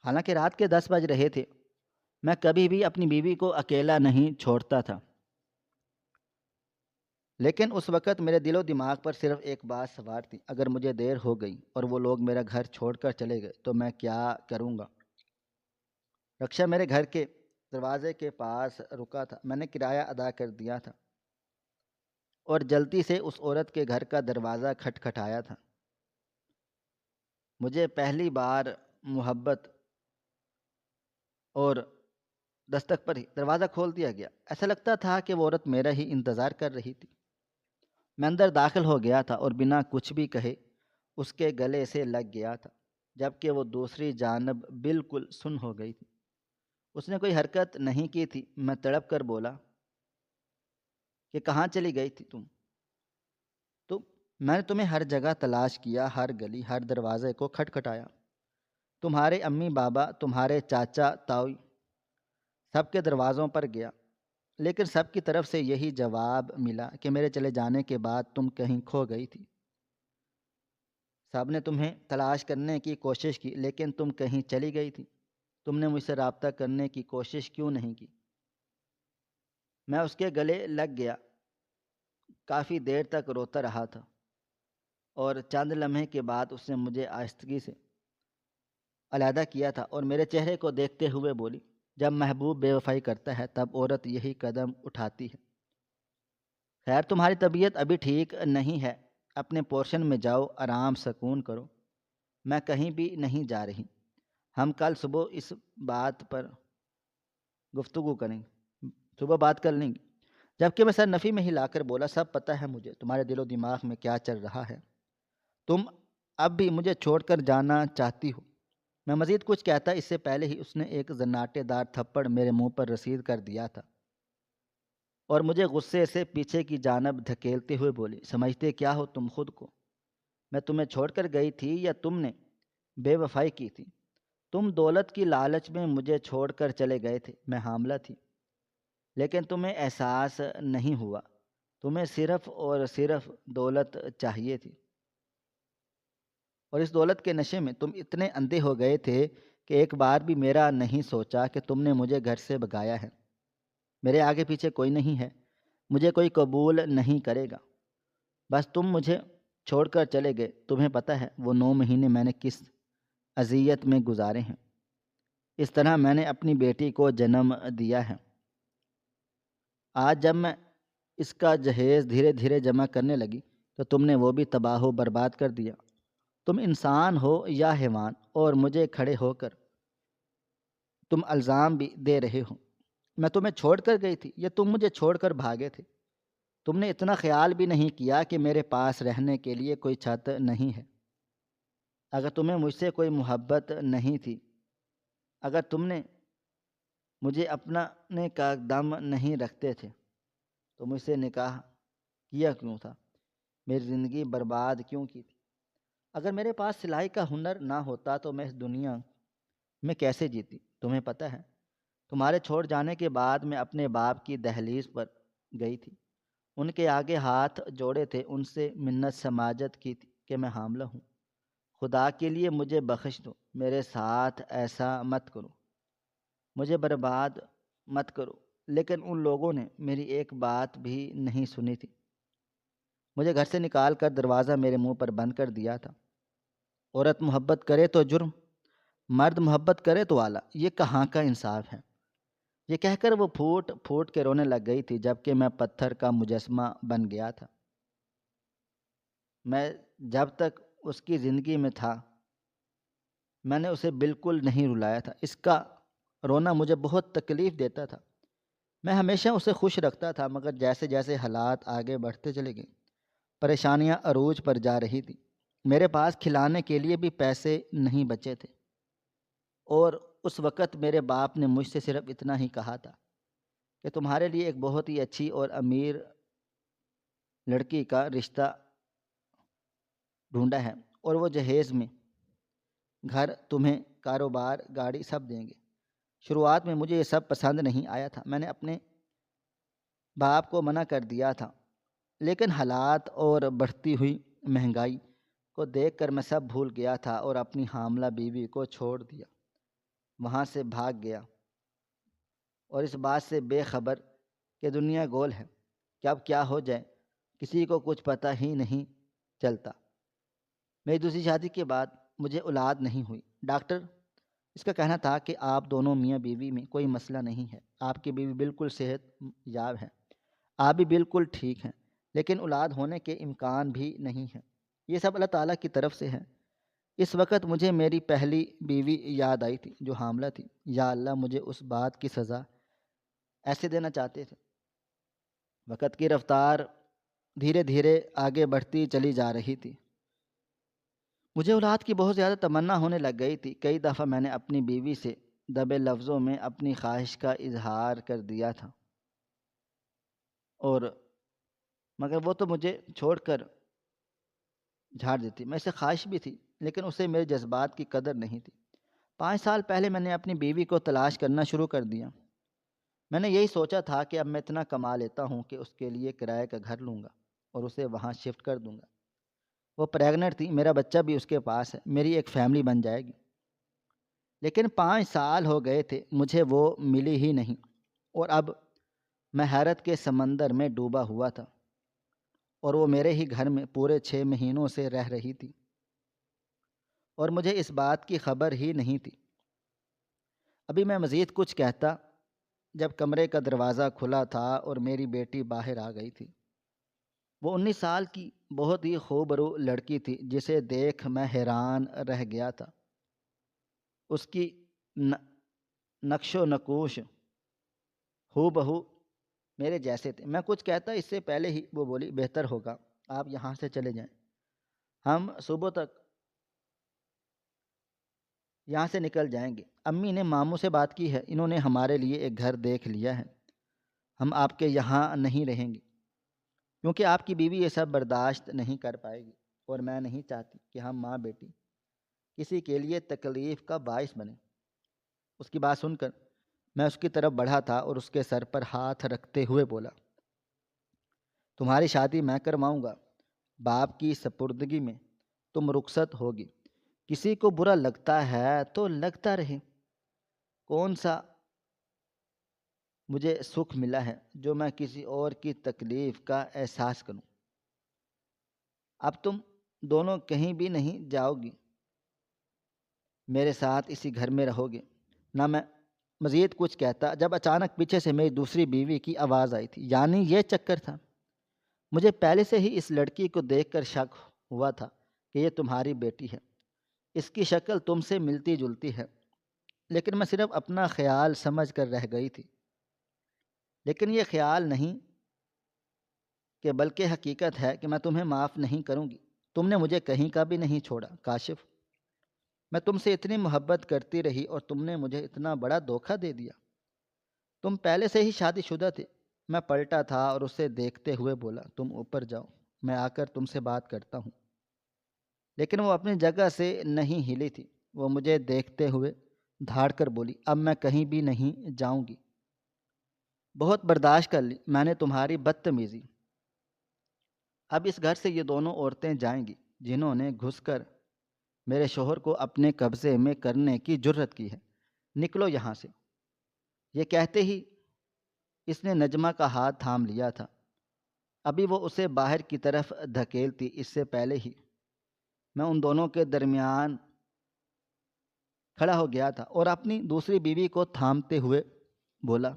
Speaker 1: حالانکہ رات کے 10 بج رہے تھے، میں کبھی بھی اپنی بیوی کو اکیلا نہیں چھوڑتا تھا، لیکن اس وقت میرے دل و دماغ پر صرف ایک بات سوار تھی، اگر مجھے دیر ہو گئی اور وہ لوگ میرا گھر چھوڑ کر چلے گئے تو میں کیا کروں گا؟ رکشا میرے گھر کے دروازے کے پاس رکا تھا، میں نے کرایہ ادا کر دیا تھا اور جلدی سے اس عورت کے گھر کا دروازہ کھٹکھٹایا تھا۔ مجھے پہلی بار محبت اور دستک پر ہی دروازہ کھول دیا گیا، ایسا لگتا تھا کہ وہ عورت میرا ہی انتظار کر رہی تھی۔ میں اندر داخل ہو گیا تھا اور بنا کچھ بھی کہے اس کے گلے سے لگ گیا تھا، جبکہ وہ دوسری جانب بالکل سن ہو گئی تھی، اس نے کوئی حرکت نہیں کی تھی۔ میں تڑپ کر بولا کہ کہاں چلی گئی تھی تم؟ تو میں نے تمہیں ہر جگہ تلاش کیا، ہر گلی، ہر دروازے کو کھٹکھٹایا، تمہارے امی بابا، تمہارے چاچا تاؤ، سب کے دروازوں پر گیا، لیکن سب کی طرف سے یہی جواب ملا کہ میرے چلے جانے کے بعد تم کہیں کھو گئی تھی، سب نے تمہیں تلاش کرنے کی کوشش کی لیکن تم کہیں چلی گئی تھی، تم نے مجھ سے رابطہ کرنے کی کوشش کیوں نہیں کی؟ میں اس کے گلے لگ گیا، کافی دیر تک روتا رہا تھا اور چند لمحے کے بعد اس نے مجھے آہستگی سے علیحدہ کیا تھا اور میرے چہرے کو دیکھتے ہوئے بولی، جب محبوب بے وفائی کرتا ہے تب عورت یہی قدم اٹھاتی ہے۔ خیر تمہاری طبیعت ابھی ٹھیک نہیں ہے، اپنے پورشن میں جاؤ، آرام سکون کرو، میں کہیں بھی نہیں جا رہی، ہم کل صبح اس بات پر گفتگو کریں گے، صبح بات کر لیں گے۔ جبکہ میں سر نفی میں ہلا کر بولا، سب پتہ ہے مجھے تمہارے دل و دماغ میں کیا چل رہا ہے، تم اب بھی مجھے چھوڑ کر جانا چاہتی ہو۔ میں مزید کچھ کہتا اس سے پہلے ہی اس نے ایک زناٹے دار تھپڑ میرے منہ پر رسید کر دیا تھا اور مجھے غصے سے پیچھے کی جانب دھکیلتے ہوئے بولی، سمجھتے کیا ہو تم خود کو؟ میں تمہیں چھوڑ کر گئی تھی یا تم نے بے وفائی کی تھی؟ تم دولت کی لالچ میں مجھے چھوڑ کر چلے گئے تھے، میں حاملہ تھی، لیکن تمہیں احساس نہیں ہوا، تمہیں صرف اور صرف دولت چاہیے تھی، اور اس دولت کے نشے میں تم اتنے اندھے ہو گئے تھے کہ ایک بار بھی میرا نہیں سوچا کہ تم نے مجھے گھر سے بھگایا ہے۔ میرے آگے پیچھے کوئی نہیں ہے، مجھے کوئی قبول نہیں کرے گا، بس تم مجھے چھوڑ کر چلے گئے۔ تمہیں پتہ ہے وہ 9 مہینے میں نے کس اذیت میں گزارے ہیں، اس طرح میں نے اپنی بیٹی کو جنم دیا ہے۔ آج جب میں اس کا جہیز دھیرے دھیرے جمع کرنے لگی تو تم نے وہ بھی تباہ و برباد کر دیا۔ تم انسان ہو یا حیوان، اور مجھے کھڑے ہو کر تم الزام بھی دے رہے ہو۔ میں تمہیں چھوڑ کر گئی تھی یا تم مجھے چھوڑ کر بھاگے تھے؟ تم نے اتنا خیال بھی نہیں کیا کہ میرے پاس رہنے کے لیے کوئی چھت نہیں ہے۔ اگر تمہیں مجھ سے کوئی محبت نہیں تھی، اگر تم نے مجھے اپنے کا دم نہیں رکھتے تھے تو مجھ سے نکاح کیا کیوں تھا؟ میری زندگی برباد کیوں کی تھی؟ اگر میرے پاس سلائی کا ہنر نہ ہوتا تو میں اس دنیا میں کیسے جیتی؟ تمہیں پتہ ہے تمہارے چھوڑ جانے کے بعد میں اپنے باپ کی دہلیز پر گئی تھی، ان کے آگے ہاتھ جوڑے تھے، ان سے منت سماجت کی تھی کہ میں حاملہ ہوں، خدا کے لیے مجھے بخش دو، میرے ساتھ ایسا مت کرو، مجھے برباد مت کرو۔ لیکن ان لوگوں نے میری ایک بات بھی نہیں سنی تھی، مجھے گھر سے نکال کر دروازہ میرے منہ پر بند کر دیا تھا۔ عورت محبت کرے تو جرم، مرد محبت کرے تو اعلیٰ، یہ کہاں کا انصاف ہے؟ یہ کہہ کر وہ پھوٹ پھوٹ کے رونے لگ گئی تھی، جبکہ میں پتھر کا مجسمہ بن گیا تھا۔ میں جب تک اس کی زندگی میں تھا میں نے اسے بالکل نہیں رلایا تھا، اس کا رونا مجھے بہت تکلیف دیتا تھا۔ میں ہمیشہ اسے خوش رکھتا تھا، مگر جیسے جیسے حالات آگے بڑھتے چلے گئے پریشانیاں عروج پر جا رہی تھیں۔ میرے پاس کھلانے کے لیے بھی پیسے نہیں بچے تھے، اور اس وقت میرے باپ نے مجھ سے صرف اتنا ہی کہا تھا کہ تمہارے لیے ایک بہت ہی اچھی اور امیر لڑکی کا رشتہ ڈھونڈا ہے، اور وہ جہیز میں گھر تمہیں کاروبار گاڑی سب دیں گے۔ شروعات میں مجھے یہ سب پسند نہیں آیا تھا، میں نے اپنے باپ کو منع کر دیا تھا، لیکن حالات اور بڑھتی ہوئی مہنگائی کو دیکھ کر میں سب بھول گیا تھا اور اپنی حاملہ بیوی کو چھوڑ دیا، وہاں سے بھاگ گیا، اور اس بات سے بے خبر کہ دنیا گول ہے، کہ اب کیا ہو جائے کسی کو کچھ پتہ ہی نہیں چلتا۔ میری دوسری شادی کے بعد مجھے اولاد نہیں ہوئی۔ ڈاکٹر اس کا کہنا تھا کہ آپ دونوں میاں بیوی میں کوئی مسئلہ نہیں ہے، آپ کی بیوی بالکل صحت یاب ہے، آپ بھی بالکل ٹھیک ہیں، لیکن اولاد ہونے کے امکان بھی نہیں ہے۔ یہ سب اللہ تعالیٰ کی طرف سے ہے۔ اس وقت مجھے میری پہلی بیوی یاد آئی تھی جو حاملہ تھی۔ یا اللہ، مجھے اس بات کی سزا ایسے دینا چاہتے تھے۔ وقت کی رفتار دھیرے دھیرے آگے بڑھتی چلی جا رہی تھی، مجھے اولاد کی بہت زیادہ تمنا ہونے لگ گئی تھی۔ کئی دفعہ میں نے اپنی بیوی سے دبے لفظوں میں اپنی خواہش کا اظہار کر دیا تھا، اور مگر وہ تو مجھے چھوڑ کر جھاڑ دیتی۔ میں اسے خواہش بھی تھی، لیکن اسے میرے جذبات کی قدر نہیں تھی۔ 5 سال پہلے میں نے اپنی بیوی کو تلاش کرنا شروع کر دیا۔ میں نے یہی سوچا تھا کہ اب میں اتنا کما لیتا ہوں کہ اس کے لیے کرائے کا گھر لوں گا اور اسے وہاں شفٹ کر دوں گا۔ وہ پریگننٹ تھی، میرا بچہ بھی اس کے پاس ہے، میری ایک فیملی بن جائے گی۔ لیکن 5 سال ہو گئے تھے، مجھے وہ ملی ہی نہیں، اور اب میں حیرت کے سمندر میں ڈوبا ہوا تھا، اور وہ میرے ہی گھر میں پورے 6 مہینوں سے رہ رہی تھی، اور مجھے اس بات کی خبر ہی نہیں تھی۔ ابھی میں مزید کچھ کہتا جب کمرے کا دروازہ کھلا تھا اور میری بیٹی باہر آ گئی تھی۔ وہ 19 سال کی بہت ہی خوبرو لڑکی تھی، جسے دیکھ میں حیران رہ گیا تھا۔ اس کی نقش و نکوش ہو بہو میرے جیسے تھے۔ میں کچھ کہتا اس سے پہلے ہی وہ بولی بہتر ہوگا آپ یہاں سے چلے جائیں، ہم صبح تک یہاں سے نکل جائیں گے۔ امی نے ماموں سے بات کی ہے، انہوں نے ہمارے لیے ایک گھر دیکھ لیا ہے، ہم آپ کے یہاں نہیں رہیں گے کیونکہ آپ کی بیوی یہ سب برداشت نہیں کر پائے گی، اور میں نہیں چاہتی کہ ہم ماں بیٹی کسی کے لیے تکلیف کا باعث بنے۔ اس کی بات سن کر میں اس کی طرف بڑھا تھا اور اس کے سر پر ہاتھ رکھتے ہوئے بولا، تمہاری شادی میں کرواؤں گا، باپ کی سپردگی میں تم رخصت ہوگی، کسی کو برا لگتا ہے تو لگتا رہے، کون سا مجھے سکھ ملا ہے جو میں کسی اور کی تکلیف کا احساس کروں۔ اب تم دونوں کہیں بھی نہیں جاؤ گی، میرے ساتھ اسی گھر میں رہو گے۔ نہ میں مزید کچھ کہتا جب اچانک پیچھے سے میری دوسری بیوی کی آواز آئی تھی، یعنی یہ چکر تھا۔ مجھے پہلے سے ہی اس لڑکی کو دیکھ کر شک ہوا تھا کہ یہ تمہاری بیٹی ہے، اس کی شکل تم سے ملتی جلتی ہے، لیکن میں صرف اپنا خیال سمجھ کر رہ گئی تھی۔ لیکن یہ خیال نہیں کہ بلکہ حقیقت ہے کہ میں تمہیں معاف نہیں کروں گی۔ تم نے مجھے کہیں کا بھی نہیں چھوڑا کاشف، میں تم سے اتنی محبت کرتی رہی اور تم نے مجھے اتنا بڑا دھوکہ دے دیا۔ تم پہلے سے ہی شادی شدہ تھے۔ میں پلٹا تھا اور اسے دیکھتے ہوئے بولا، تم اوپر جاؤ، میں آ کر تم سے بات کرتا ہوں۔ لیکن وہ اپنی جگہ سے نہیں ہلی تھی۔ وہ مجھے دیکھتے ہوئے دھاڑ کر بولی، اب میں کہیں بھی نہیں جاؤں گی، بہت برداشت کر لی میں نے تمہاری بدتمیزی۔ اب اس گھر سے یہ دونوں عورتیں جائیں گی جنہوں نے گھس کر میرے شوہر کو اپنے قبضے میں کرنے کی جرت کی ہے، نکلو یہاں سے۔ یہ کہتے ہی اس نے نجمہ کا ہاتھ تھام لیا تھا، ابھی وہ اسے باہر کی طرف دھکیلتی اس سے پہلے ہی میں ان دونوں کے درمیان کھڑا ہو گیا تھا اور اپنی دوسری بیوی کو تھامتے ہوئے بولا،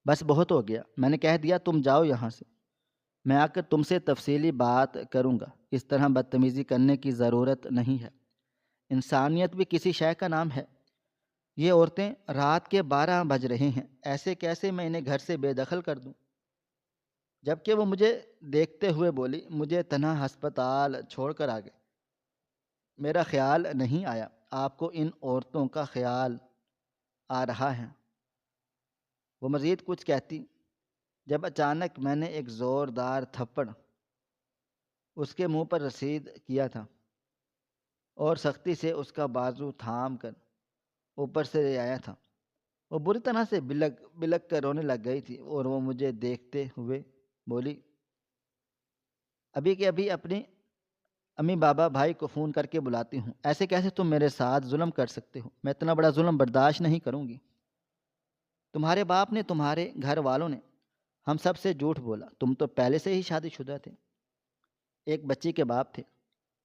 Speaker 1: بس بہت ہو گیا، میں نے کہہ دیا، تم جاؤ یہاں سے، میں آ کر تم سے تفصیلی بات کروں گا، اس طرح بدتمیزی کرنے کی ضرورت نہیں ہے، انسانیت بھی کسی شے کا نام ہے۔ یہ عورتیں رات کے 12 بج رہے ہیں، ایسے کیسے میں انہیں گھر سے بے دخل کر دوں؟ جبکہ وہ مجھے دیکھتے ہوئے بولی، مجھے تنہا ہسپتال چھوڑ کر آ گئے، میرا خیال نہیں آیا آپ کو ان عورتوں کا خیال آ رہا ہے۔ وہ مزید کچھ کہتی جب اچانک میں نے ایک زوردار تھپڑ اس کے منہ پر رسید کیا تھا اور سختی سے اس کا بازو تھام کر اوپر سے لے آیا تھا۔ وہ بری طرح سے بلک بلک کر رونے لگ گئی تھی اور وہ مجھے دیکھتے ہوئے بولی، ابھی کے ابھی اپنی امی بابا بھائی کو فون کر کے بلاتی ہوں، ایسے کیسے تم میرے ساتھ ظلم کر سکتے ہو؟ میں اتنا بڑا ظلم برداشت نہیں کروں گی۔ تمہارے باپ نے، تمہارے گھر والوں نے ہم سب سے جھوٹ بولا، تم تو پہلے سے ہی شادی شدہ تھے، ایک بچی کے باپ تھے،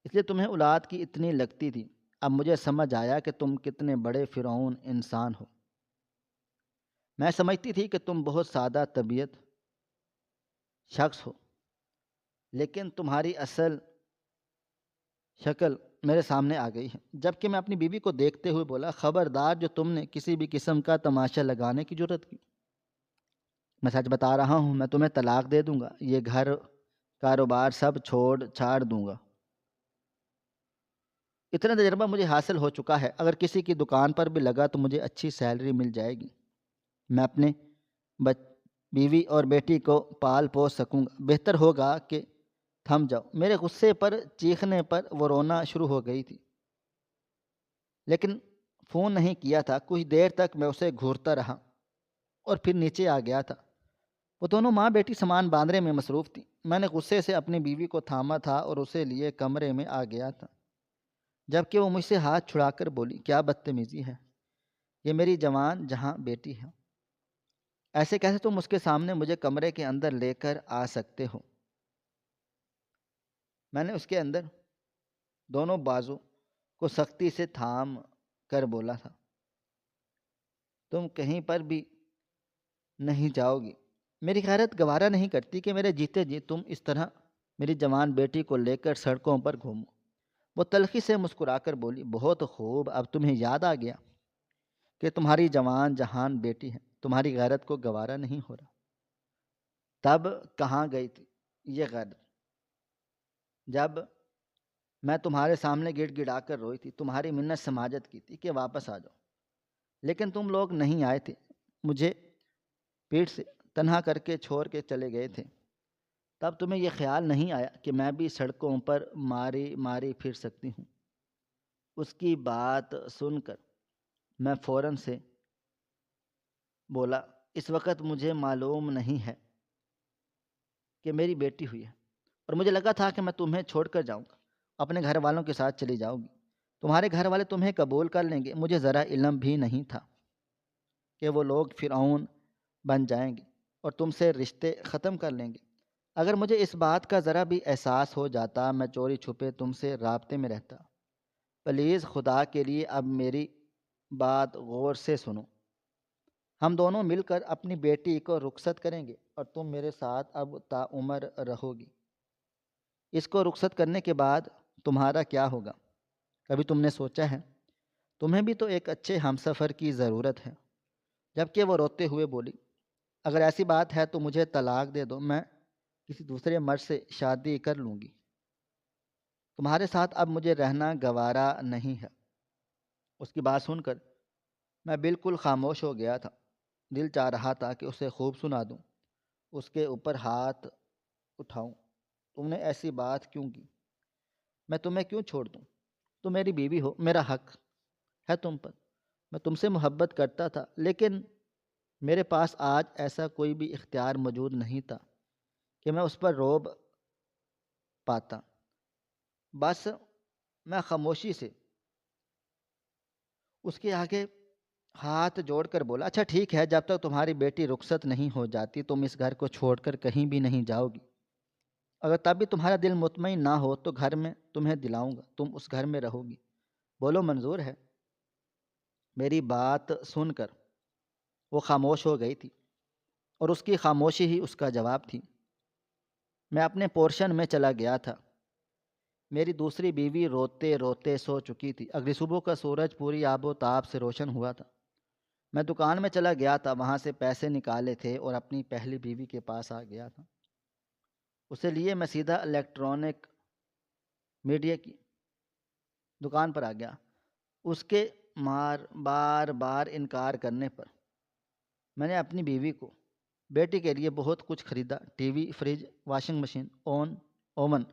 Speaker 1: اس لیے تمہیں اولاد کی اتنی لگتی تھی۔ اب مجھے سمجھ آیا کہ تم کتنے بڑے فرعون انسان ہو۔ میں سمجھتی تھی کہ تم بہت سادہ طبیعت شخص ہو، لیکن تمہاری اصل شکل میرے سامنے آ گئی ہے۔ جبکہ میں اپنی بیوی کو دیکھتے ہوئے بولا، خبردار جو تم نے کسی بھی قسم کا تماشا لگانے کی جرت کی، میں سچ بتا رہا ہوں، میں تمہیں طلاق دے دوں گا، یہ گھر کاروبار سب چھوڑ چھاڑ دوں گا۔ اتنا تجربہ مجھے حاصل ہو چکا ہے، اگر کسی کی دکان پر بھی لگا تو مجھے اچھی سیلری مل جائے گی، میں اپنے بیوی اور بیٹی کو پال پوس سکوں گا۔ بہتر ہوگا کہ تھم جاؤ۔ میرے غصے پر چیخنے پر وہ رونا شروع ہو گئی تھی، لیکن فون نہیں کیا تھا۔ کچھ دیر تک میں اسے گھورتا رہا اور پھر نیچے آ گیا تھا۔ وہ دونوں ماں بیٹی سامان باندھنے میں مصروف تھیں۔ میں نے غصے سے اپنی بیوی کو تھاما تھا اور اسے لیے کمرے میں آ گیا تھا، جبکہ وہ مجھ سے ہاتھ چھڑا کر بولی، کیا بدتمیزی ہے، یہ میری جوان جہاں بیٹی ہے، ایسے کیسے تم اس کے سامنے مجھے کمرے کے اندر لے کر آ سکتے ہو؟ میں نے اس کے اندر دونوں بازو کو سختی سے تھام کر بولا تھا، تم کہیں پر بھی نہیں جاؤ گی، میری غیرت گوارا نہیں کرتی کہ میرے جیتے جی تم اس طرح میری جوان بیٹی کو لے کر سڑکوں پر گھومو۔ وہ تلخی سے مسکرا کر بولی، بہت خوب، اب تمہیں یاد آ گیا کہ تمہاری جوان جہان بیٹی ہے، تمہاری غیرت کو گوارا نہیں ہو رہا۔ تب کہاں گئی تھی یہ غدر، جب میں تمہارے سامنے گڑ گڑا کر روئی تھی، تمہاری منت سماجت کی تھی کہ واپس آ جاؤ، لیکن تم لوگ نہیں آئے تھے، مجھے پیٹ سے تنہا کر کے چھوڑ کے چلے گئے تھے۔ تب تمہیں یہ خیال نہیں آیا کہ میں بھی سڑکوں پر ماری ماری پھر سکتی ہوں۔ اس کی بات سن کر میں فوراً سے بولا، اس وقت مجھے معلوم نہیں ہے کہ میری بیٹی ہوئی ہے، اور مجھے لگا تھا کہ میں تمہیں چھوڑ کر جاؤں گا، اپنے گھر والوں کے ساتھ چلی جاؤں گی، تمہارے گھر والے تمہیں قبول کر لیں گے۔ مجھے ذرا علم بھی نہیں تھا کہ وہ لوگ فرعون بن جائیں گے اور تم سے رشتے ختم کر لیں گے۔ اگر مجھے اس بات کا ذرا بھی احساس ہو جاتا، میں چوری چھپے تم سے رابطے میں رہتا۔ پلیز خدا کے لیے اب میری بات غور سے سنو، ہم دونوں مل کر اپنی بیٹی کو رخصت کریں گے اور تم میرے ساتھ اب تا عمر رہو گی۔ اس کو رخصت کرنے کے بعد تمہارا کیا ہوگا؟ کبھی تم نے سوچا ہے؟ تمہیں بھی تو ایک اچھے ہمسفر کی ضرورت ہے۔ جبکہ وہ روتے ہوئے بولی، اگر ایسی بات ہے تو مجھے طلاق دے دو، میں کسی دوسرے مرد سے شادی کر لوں گی، تمہارے ساتھ اب مجھے رہنا گوارا نہیں ہے۔ اس کی بات سن کر میں بالکل خاموش ہو گیا تھا، دل چاہ رہا تھا کہ اسے خوب سنا دوں، اس کے اوپر ہاتھ اٹھاؤں۔ تم نے ایسی بات کیوں کی؟ میں تمہیں کیوں چھوڑ دوں؟ تم میری بیوی ہو، میرا حق ہے تم پر، میں تم سے محبت کرتا تھا، لیکن میرے پاس آج ایسا کوئی بھی اختیار موجود نہیں تھا کہ میں اس پر روب پاتا۔ بس میں خاموشی سے اس کے آگے ہاتھ جوڑ کر بولا، اچھا ٹھیک ہے، جب تک تمہاری بیٹی رخصت نہیں ہو جاتی تم اس گھر کو چھوڑ کر کہیں بھی نہیں جاؤ گی۔ اگر تب بھی تمہارا دل مطمئن نہ ہو تو گھر میں تمہیں دلاؤں گا، تم اس گھر میں رہو گی، بولو منظور ہے؟ میری بات سن کر وہ خاموش ہو گئی تھی، اور اس کی خاموشی ہی اس کا جواب تھی۔ میں اپنے پورشن میں چلا گیا تھا۔ میری دوسری بیوی روتے روتے سو چکی تھی، اگلی صبح کا سورج پوری آب و تاب سے روشن ہوا تھا۔ میں دکان میں چلا گیا تھا، وہاں سے پیسے نکالے تھے اور اپنی پہلی بیوی کے پاس آ گیا تھا۔ اسے لیے میں سیدھا الیکٹرانک میڈیا کی دکان پر آ گیا۔ اس کے بار بار انکار کرنے پر میں نے اپنی بیوی کو بیٹی کے لیے بہت کچھ خریدا، T V, fridge, washing machine, oven,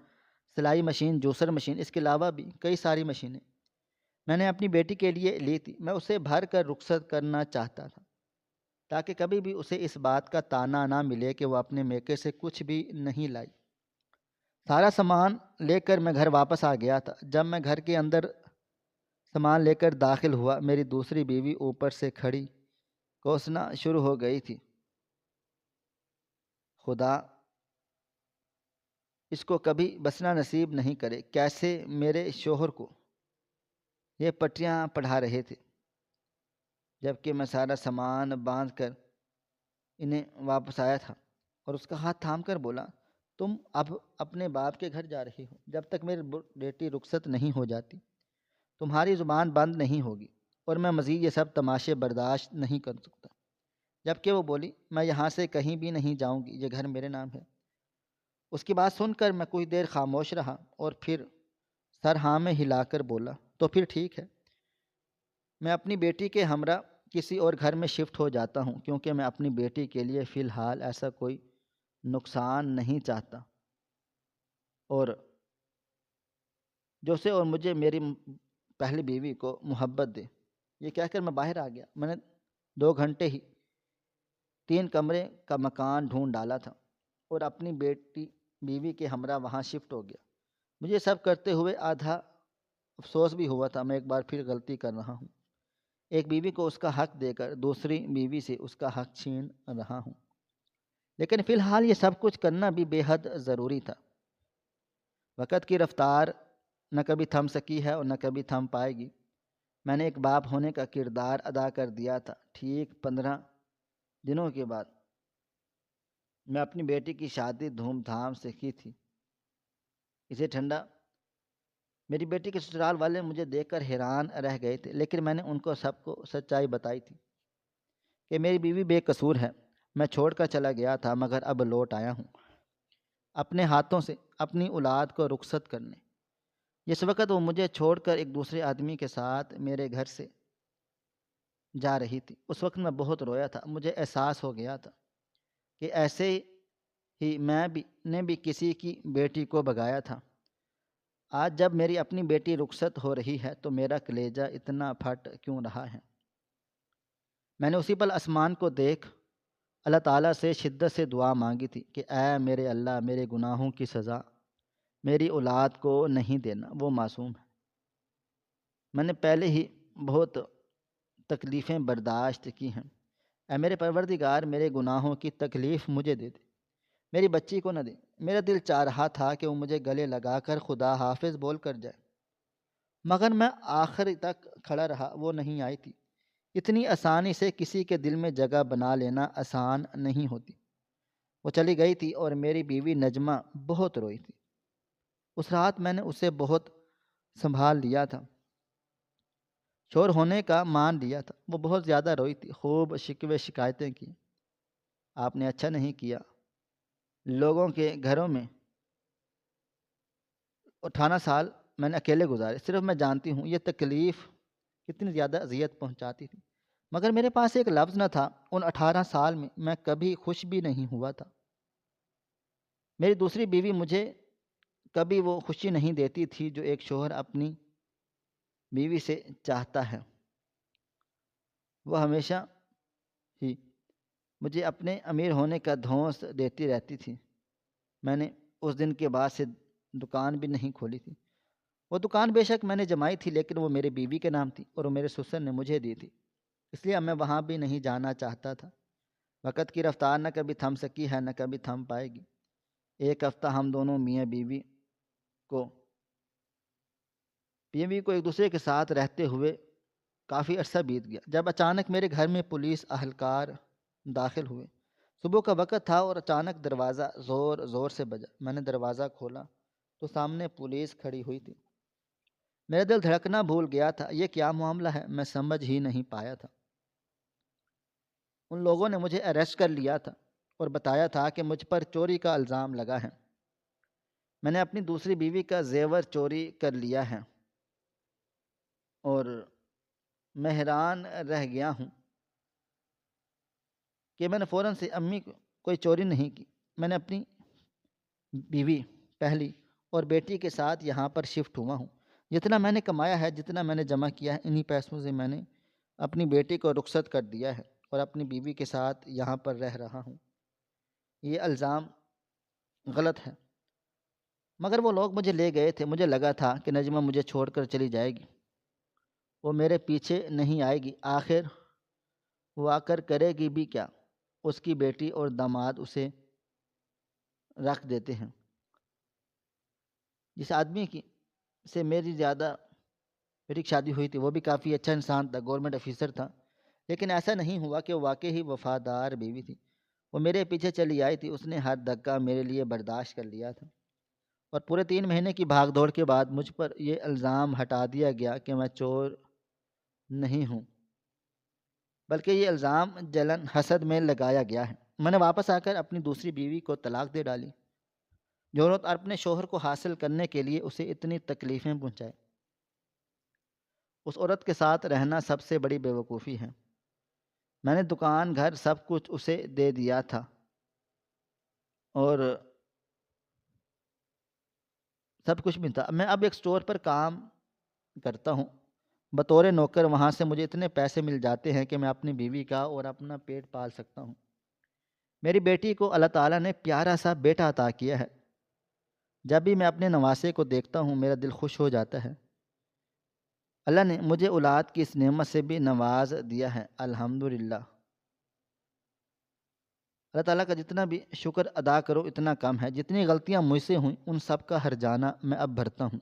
Speaker 1: سلائی مشین، جوسر مشین، اس کے علاوہ بھی کئی ساری مشینیں میں نے اپنی بیٹی کے لیے لی تھی۔ میں اسے بھر کر رخصت کرنا چاہتا تھا تاکہ کبھی بھی اسے اس بات کا طعنہ نہ ملے کہ وہ اپنے میکے سے کچھ بھی نہیں لائی۔ سارا سامان لے کر میں گھر واپس آ گیا تھا۔ جب میں گھر کے اندر سامان لے کر داخل ہوا، میری دوسری بیوی اوپر سے کھڑی کوسنا شروع ہو گئی تھی، خدا اس کو کبھی بسنا نصیب نہیں کرے، کیسے میرے شوہر کو یہ پٹیاں پڑھا رہے تھے، جبکہ میں سارا سامان باندھ کر انہیں واپس آیا تھا، اور اس کا ہاتھ تھام کر بولا، تم اب اپنے باپ کے گھر جا رہی ہو، جب تک میری بیٹی رخصت نہیں ہو جاتی تمہاری زبان بند نہیں ہوگی، اور میں مزید یہ سب تماشے برداشت نہیں کر سکتا۔ جبکہ وہ بولی، میں یہاں سے کہیں بھی نہیں جاؤں گی، یہ گھر میرے نام ہے۔ اس کی بات سن کر میں کچھ دیر خاموش رہا اور پھر سر ہاں میں ہلا کر بولا، تو پھر ٹھیک ہے، میں اپنی بیٹی کے ہمراہ کسی اور گھر میں شفٹ ہو جاتا ہوں، کیونکہ میں اپنی بیٹی کے لیے فی الحال ایسا کوئی نقصان نہیں چاہتا، اور جو سے اور مجھے میری پہلی بیوی کو محبت دے۔ یہ کہہ کر میں باہر آ گیا۔ میں نے 2 گھنٹے ہی 3 کمرے کا مکان ڈھونڈ ڈالا تھا اور اپنی بیوی کے ہمراہ وہاں شفٹ ہو گیا۔ مجھے سب کرتے ہوئے آدھا افسوس بھی ہوا تھا، میں ایک بار پھر غلطی کر رہا ہوں، ایک بیوی کو اس کا حق دے کر دوسری بیوی سے اس کا حق چھین رہا ہوں، لیکن فی الحال یہ سب کچھ کرنا بھی بے حد ضروری تھا۔ وقت کی رفتار نہ کبھی تھم سکی ہے اور نہ کبھی تھم پائے گی۔ میں نے ایک باپ ہونے کا کردار ادا کر دیا تھا۔ ٹھیک 15 دنوں کے بعد میں اپنی بیٹی کی شادی دھوم دھام سے کی تھی۔ اسے ٹھنڈا میری بیٹی کے سسرال والے مجھے دیکھ کر حیران رہ گئے تھے، لیکن میں نے ان کو سب کو سچائی بتائی تھی کہ میری بیوی بے قصور ہے، میں چھوڑ کر چلا گیا تھا مگر اب لوٹ آیا ہوں اپنے ہاتھوں سے اپنی اولاد کو رخصت کرنے۔ جس وقت وہ مجھے چھوڑ کر ایک دوسرے آدمی کے ساتھ میرے گھر سے جا رہی تھی، اس وقت میں بہت رویا تھا۔ مجھے احساس ہو گیا تھا کہ ایسے ہی میں بھی کسی کی بیٹی کو بھگایا تھا۔ آج جب میری اپنی بیٹی رخصت ہو رہی ہے تو میرا کلیجہ اتنا پھٹ کیوں رہا ہے؟ میں نے اسی پل آسمان کو دیکھ اللہ تعالیٰ سے شدت سے دعا مانگی تھی کہ اے میرے اللہ، میرے گناہوں کی سزا میری اولاد کو نہیں دینا، وہ معصوم ہے۔ میں نے پہلے ہی بہت تکلیفیں برداشت کی ہیں، اے میرے پروردگار میرے گناہوں کی تکلیف مجھے دے دے، میری بچی کو نہ دے۔ میرا دل چاہ رہا تھا کہ وہ مجھے گلے لگا کر خدا حافظ بول کر جائے، مگر میں آخر تک کھڑا رہا، وہ نہیں آئی تھی۔ اتنی آسانی سے کسی کے دل میں جگہ بنا لینا آسان نہیں ہوتی۔ وہ چلی گئی تھی اور میری بیوی نجمہ بہت روئی تھی۔ اس رات میں نے اسے بہت سنبھال لیا تھا، شور ہونے کا مان لیا تھا۔ وہ بہت زیادہ روئی تھی، خوب شکوے شکایتیں کی۔ آپ نے اچھا نہیں کیا، لوگوں کے گھروں میں 18 سال میں نے اکیلے گزارے، صرف میں جانتی ہوں یہ تکلیف کتنی زیادہ اذیت پہنچاتی تھی، مگر میرے پاس ایک لفظ نہ تھا۔ ان 18 سال میں کبھی خوش بھی نہیں ہوا تھا۔ میری دوسری بیوی مجھے کبھی وہ خوشی نہیں دیتی تھی جو ایک شوہر اپنی بیوی سے چاہتا ہے۔ وہ ہمیشہ ہی مجھے اپنے امیر ہونے کا دھونس دیتی رہتی تھی۔ میں نے اس دن کے بعد سے دکان بھی نہیں کھولی تھی۔ وہ دکان بے شک میں نے جمائی تھی، لیکن وہ میرے بیوی کے نام تھی اور وہ میرے سسر نے مجھے دی تھی، اس لیے اب میں وہاں بھی نہیں جانا چاہتا تھا۔ وقت کی رفتار نہ کبھی تھم سکی ہے نہ کبھی تھم پائے گی۔ ایک ہفتہ ہم دونوں میاں بیوی کو ایک دوسرے کے ساتھ رہتے ہوئے کافی عرصہ بیت گیا، جب اچانک میرے گھر میں پولیس اہلکار داخل ہوئے۔ صبح کا وقت تھا اور اچانک دروازہ زور زور سے بجا۔ میں نے دروازہ کھولا تو سامنے پولیس کھڑی ہوئی تھی۔ میرا دل دھڑکنا بھول گیا تھا۔ یہ کیا معاملہ ہے، میں سمجھ ہی نہیں پایا تھا۔ ان لوگوں نے مجھے اریسٹ کر لیا تھا اور بتایا تھا کہ مجھ پر چوری کا الزام لگا ہے۔ میں نے اپنی دوسری بیوی کا زیور چوری کر لیا ہے اور میں حیران رہ گیا ہوں کہ میں نے فوراً سے امی کو کوئی چوری نہیں کی۔ میں نے اپنی بیوی پہلی اور بیٹی کے ساتھ یہاں پر شفٹ ہوا ہوں۔ جتنا میں نے کمایا ہے، جتنا میں نے جمع کیا ہے، انہی پیسوں سے میں نے اپنی بیٹی کو رخصت کر دیا ہے اور اپنی بیوی کے ساتھ یہاں پر رہ رہا ہوں۔ یہ الزام غلط ہے، مگر وہ لوگ مجھے لے گئے تھے۔ مجھے لگا تھا کہ نجمہ مجھے چھوڑ کر چلی جائے گی، وہ میرے پیچھے نہیں آئے گی۔ آخر وہ آ کر کرے گی بھی کیا؟ اس کی بیٹی اور داماد اسے رکھ دیتے ہیں۔ جس آدمی کی سے میری شادی ہوئی تھی وہ بھی کافی اچھا انسان تھا، گورنمنٹ آفیسر تھا، لیکن ایسا نہیں ہوا کہ وہ واقعی ہی وفادار بیوی تھی۔ وہ میرے پیچھے چلی آئی تھی، اس نے ہر دھکا میرے لیے برداشت کر لیا تھا، اور پورے 3 مہینے کی بھاگ دوڑ کے بعد مجھ پر یہ الزام ہٹا دیا گیا کہ میں چور نہیں ہوں، بلکہ یہ الزام جلن حسد میں لگایا گیا ہے۔ میں نے واپس آ کر اپنی دوسری بیوی کو طلاق دے ڈالی، جو عورت اپنے شوہر کو حاصل کرنے کے لیے اسے اتنی تکلیفیں پہنچائے، اس عورت کے ساتھ رہنا سب سے بڑی بیوقوفی ہے۔ میں نے دکان گھر سب کچھ اسے دے دیا تھا اور سب کچھ بھی تھا۔ میں اب ایک سٹور پر کام کرتا ہوں بطور نوکر۔ وہاں سے مجھے اتنے پیسے مل جاتے ہیں کہ میں اپنی بیوی کا اور اپنا پیٹ پال سکتا ہوں۔ میری بیٹی کو اللہ تعالیٰ نے پیارا سا بیٹا عطا کیا ہے۔ جب بھی میں اپنے نواسے کو دیکھتا ہوں میرا دل خوش ہو جاتا ہے۔ اللہ نے مجھے اولاد کی اس نعمت سے بھی نواز دیا ہے، الحمدللہ۔ اللہ تعالیٰ کا جتنا بھی شکر ادا کرو اتنا کم ہے۔ جتنی غلطیاں مجھ سے ہوئیں ان سب کا ہرجانہ میں اب بھرتا ہوں۔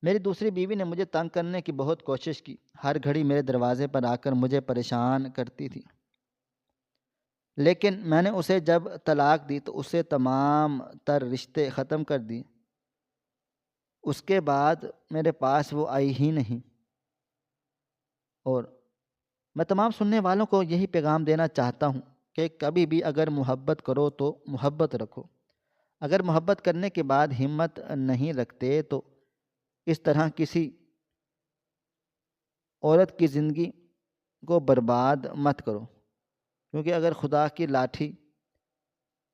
Speaker 1: میری دوسری بیوی نے مجھے تنگ کرنے کی بہت کوشش کی، ہر گھڑی میرے دروازے پر آ کر مجھے پریشان کرتی تھی، لیکن میں نے اسے جب طلاق دی تو اسے تمام تر رشتے ختم کر دیے۔ اس کے بعد میرے پاس وہ آئی ہی نہیں۔ اور میں تمام سننے والوں کو یہی پیغام دینا چاہتا ہوں کہ کبھی بھی اگر محبت کرو تو محبت رکھو، اگر محبت کرنے کے بعد ہمت نہیں رکھتے تو اس طرح کسی عورت کی زندگی کو برباد مت کرو، کیونکہ اگر خدا کی لاٹھی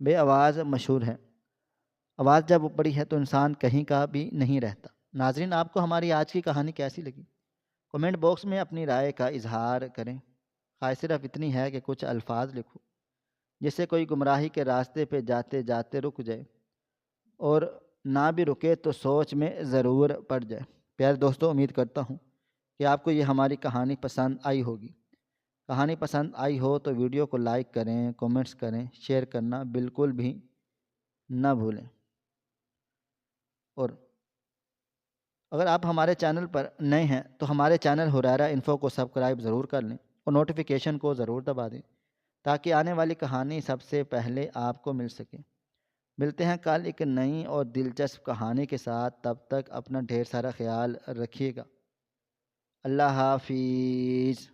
Speaker 1: بے آواز مشہور ہے، آواز جب بڑی ہے تو انسان کہیں کا بھی نہیں رہتا۔ ناظرین، آپ کو ہماری آج کی کہانی کیسی لگی؟ کمنٹ باکس میں اپنی رائے کا اظہار کریں، خواہش صرف اتنی ہے کہ کچھ الفاظ لکھو جس سے کوئی گمراہی کے راستے پہ جاتے جاتے رک جائے، اور نہ بھی رکے تو سوچ میں ضرور پڑ جائے۔ پیارے دوستو، امید کرتا ہوں کہ آپ کو یہ ہماری کہانی پسند آئی ہوگی۔ کہانی پسند آئی ہو تو ویڈیو کو لائک کریں، کومنٹس کریں، شیئر کرنا بالکل بھی نہ بھولیں، اور اگر آپ ہمارے چینل پر نئے ہیں تو ہمارے چینل ہریرہ انفو کو سبسکرائب ضرور کر لیں اور نوٹیفیکیشن کو ضرور دبا دیں تاکہ آنے والی کہانی سب سے پہلے آپ کو مل سکے۔ ملتے ہیں کل ایک نئی اور دلچسپ کہانی کے ساتھ، تب تک اپنا ڈھیر سارا خیال رکھیے گا۔ اللہ حافظ۔